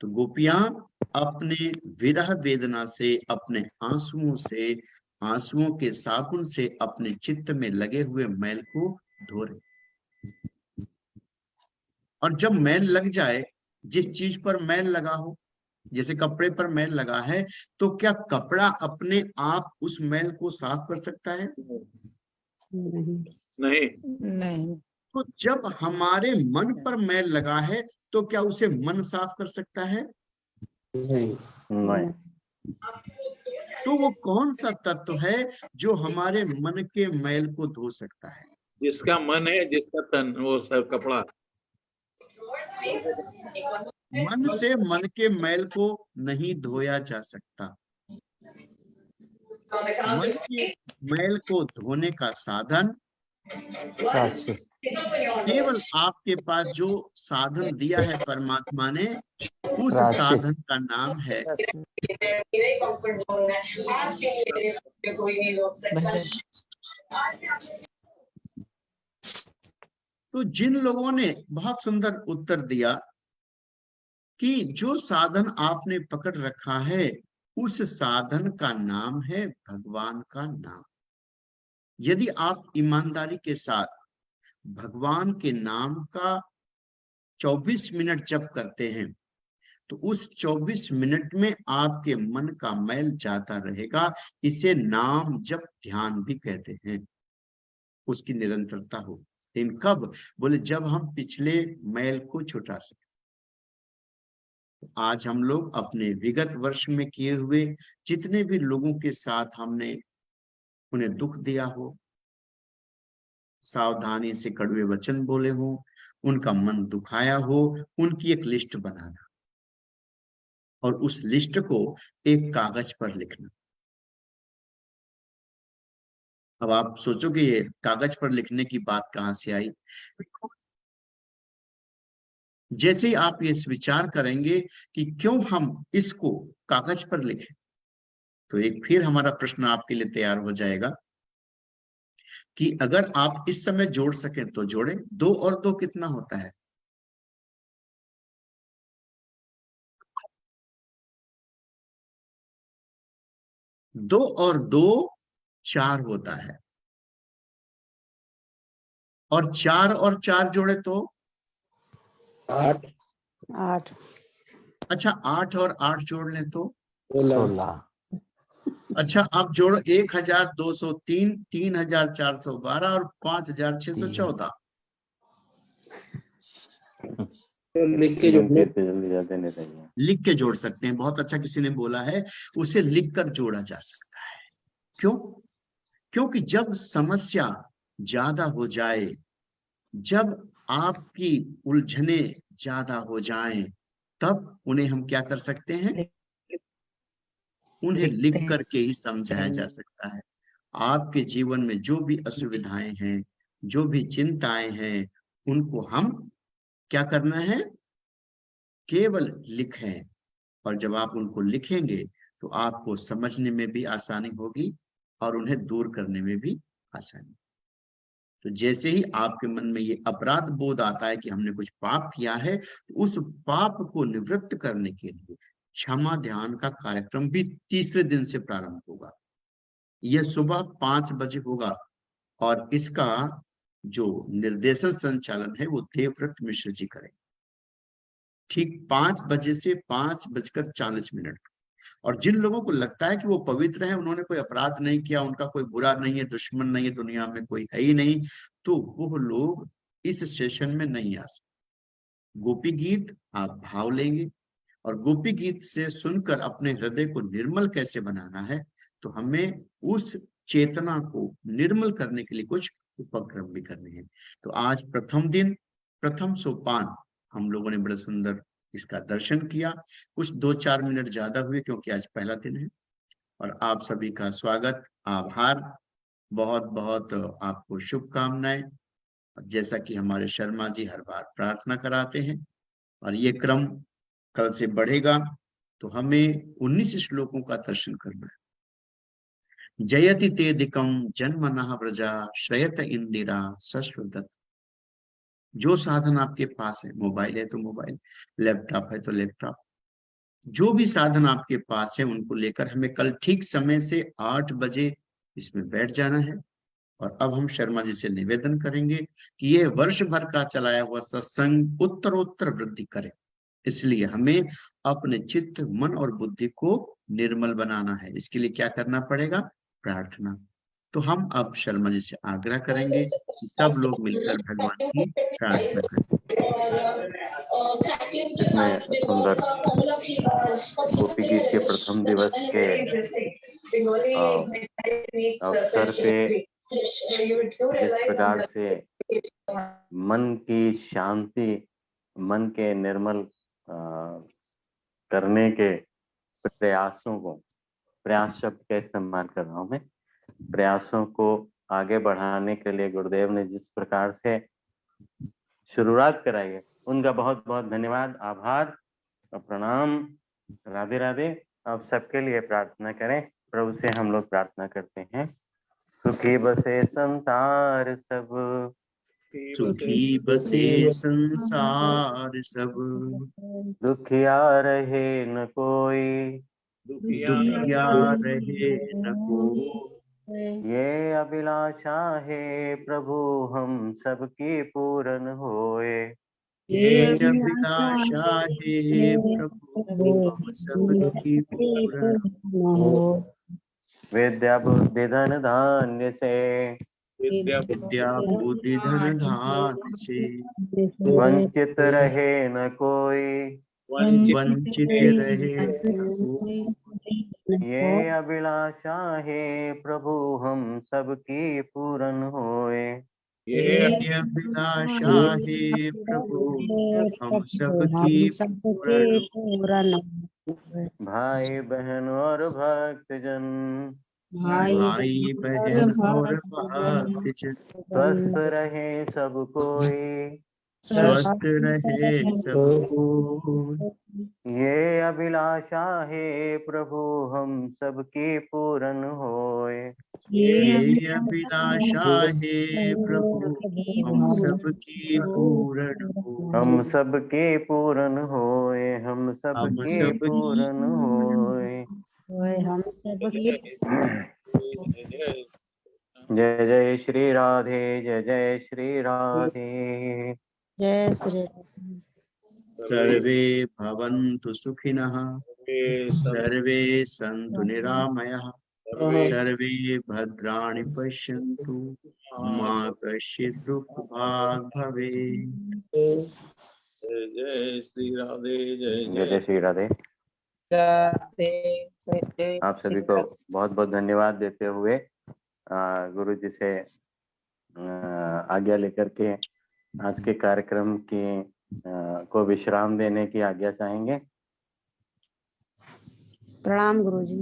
तो गोपियां अपने विरह वेदना से, अपने आंसुओं से, आंसुओं के साबुन से अपने चित्त में लगे हुए मैल को धो रहे। और जब मैल लग जाए, जिस चीज पर मैल लगा हो, जैसे कपड़े पर मैल लगा है, तो क्या कपड़ा अपने आप उस मैल को साफ कर सकता है? नहीं। तो जब हमारे मन पर मैल लगा है तो क्या उसे मन साफ कर सकता है? नहीं। तो वो कौन सा तत्व है जो हमारे मन के मैल को धो सकता है? जिसका मन है, जिसका तन, वो सब कपड़ा। मन से मन के मैल को नहीं धोया जा सकता। मन के मैल को धोने का साधन केवल आपके पास जो साधन दिया है परमात्मा ने, उस साधन का नाम है तो जिन लोगों ने बहुत सुंदर उत्तर दिया कि जो साधन आपने पकड़ रखा है उस साधन का नाम है भगवान का नाम। यदि आप ईमानदारी के साथ भगवान के नाम का 24 मिनट जप करते हैं तो उस 24 मिनट में आपके मन का मैल जाता रहेगा। इसे नाम जप ध्यान भी कहते हैं, उसकी निरंतरता हो। लेकिन कब? बोले जब हम पिछले मैल को छुटा सके। आज हम लोग अपने विगत वर्ष में किए हुए जितने भी लोगों के साथ हमने उन्हें दुख दिया हो, सावधानी से कड़वे वचन बोले हो, उनका मन दुखाया हो, उनकी एक लिस्ट बनाना और उस लिस्ट को एक कागज पर लिखना। अब आप सोचोगे ये कागज पर लिखने की बात कहां से आई? जैसे ही आप ये विचार करेंगे कि क्यों हम इसको कागज पर लिखें, तो एक फिर हमारा प्रश्न आपके लिए तैयार हो जाएगा कि अगर आप इस समय जोड़ सकें तो जोड़ें। 2 और 2 कितना होता है? 2 और 2 4 होता है, और 4 और 4 जोड़े तो 8 8 अच्छा 8 और 8 जोड़ लें तो 16 अच्छा आप जोड़ो 1203, 3412 और 5614। तो लिख के जोड़ने गिनती जल्दी जाते नहीं रही है। लिख के जोड़ सकते हैं, बहुत अच्छा किसी ने बोला है, उसे लिख कर जोड़ा जा सकता है। क्यों? क्योंकि जब समस्या ज्यादा हो जाए, जब आपकी उलझने ज्यादा हो जाएं, तब उन्हें हम क्या कर सकते हैं? उन्हें लिखते लिख हैं। करके ही समझाया जा सकता है। आपके जीवन में जो भी असुविधाएं हैं, जो भी चिंताएं हैं, उनको हम क्या करना है? केवल लिखें। और जब आप उनको लिखेंगे तो आपको समझने में भी आसानी होगी और उन्हें दूर करने में भी आसानी। तो जैसे ही आपके मन में ये अपराध बोध आता है कि हमने कुछ पाप किया है, तो उस पाप को निवृत्त करने के लिए क्षमा ध्यान का कार्यक्रम भी तीसरे दिन से प्रारंभ होगा। यह सुबह 5 बजे होगा और इसका जो निर्देशन संचालन है वो देवव्रत मिश्र जी करेंगे, ठीक 5 बजे से 5:40। और जिन लोगों को लगता है कि वो पवित्र हैं, उन्होंने कोई अपराध नहीं किया, उनका कोई बुरा नहीं है, दुश्मन नहीं है, दुनिया में कोई है ही नहीं, तो वो लोग इस सेशन में नहीं आ सकते। गोपी गीत आप भाव लेंगे और गोपी गीत से सुनकर अपने हृदय को निर्मल कैसे बनाना है, तो हमें उस चेतना को निर्मल करने के लिए कुछ उपक्रम भी करने हैं। तो आज प्रथम दिन, प्रथम सोपान हम लोगों ने बड़े सुंदर इसका दर्शन किया। कुछ 2-4 मिनट ज्यादा हुए क्योंकि आज पहला दिन है। और आप सभी का स्वागत, आभार, बहुत बहुत आपको शुभकामनाएं। जैसा कि हमारे शर्मा जी हर बार प्रार्थना कराते हैं, और ये क्रम कल से बढ़ेगा, तो हमें 19 श्लोकों का दर्शन करना है। जयति तेदिकम जन्मनः व्रजा श्रयत इंदिरा सश्रुदत। जो साधन आपके पास है, मोबाइल है तो मोबाइल, लैपटॉप है तो लैपटॉप, जो भी साधन आपके पास है उनको लेकर हमें कल ठीक समय से 8 बजे इसमें बैठ जाना है। और अब हम शर्मा जी से निवेदन करेंगे कि यह वर्ष भर का चलाया हुआ सत्संग उत्तरोत्तर वृद्धि करे। इसलिए हमें अपने चित्त, मन और बुद्धि को निर्मल बनाना है। इसके लिए क्या करना पड़ेगा? प्रार्थना। तो हम अब शर्मा जी से आग्रह करेंगे कि सब लोग मिलकर भगवान की प्रार्थना करें। इतने सुंदर गोपी गीत के प्रथम दिवस के अवसर पे जिस प्रकार से मन की शांति, मन के निर्मल करने के प्रयासों को, प्रयास शब्द का इस्तेमाल कर रहा हूं मैं, प्रयासों को आगे बढ़ाने के लिए गुरुदेव ने जिस प्रकार से शुरुआत कराई है, उनका बहुत बहुत धन्यवाद, आभार और प्रणाम। राधे राधे। आप सबके लिए प्रार्थना करें। प्रभु से हम लोग प्रार्थना करते हैं, सुखी बसे संसार सब, सुखी बसे संसार सब, दुखिया रहे न कोई, दुखिया रहे न कोई। ये अभिलाषा है प्रभु हम सबकी पूर्ण होए। ये अभिलाषा है प्रभु हम सबकी पूर्ण हो। विद्या बुद्धि धन धान्य से विद्या विद्या बुद्धि धन धान्य से वंचित रहे न कोई, वंचित रहे न कोई। ये अभिलाषा है प्रभु हम सबकी पूर्ण होए। ये ये अभिलाषा है प्रभु हम सबकी पूर्ण। भाई बहन और भक्तजन भाई बहन और भक्तजन स्वस्थ रहे सब कोई, स्वस्थ रहे सबको। ये अभिलाषा है प्रभु हम सबकी पूर्ण होए। ये अभिलाषा है प्रभु हम सबकी पूर्ण हो। हम सबके पूर्ण होए, हम हम सबके सबकी पूर्ण होए। जय जय श्री राधे, जय जय श्री राधे। जय श्री सर्वे भवन्तु सुखिनः, सर्वे सन्तु निरामयाः, सर्वे भद्राणि पश्यन्तु, मा कश्चित् दुःखभाग् भवेत्। जय श्री राधे, जय जय जय श्री राधे। राधे। आप सभी को बहुत बहुत धन्यवाद देते हुए गुरु जी से आज्ञा लेकर के आज के कार्यक्रम को विश्राम देने की आज्ञा चाहेंगे। प्रणाम गुरु जी।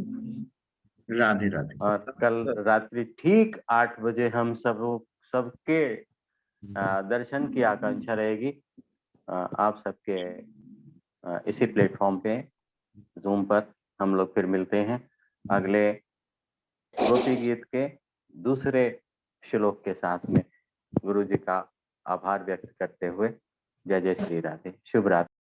राधे राधे। और कल रात्रि ठीक 8 बजे हम सबके दर्शन की आकांक्षा रहेगी। आप सबके इसी प्लेटफॉर्म पे जूम पर हम लोग फिर मिलते हैं अगले गोपी गीत के दूसरे श्लोक के साथ में। गुरु जी का आभार व्यक्त करते हुए जय जय श्री राधे। शुभ रात्रि।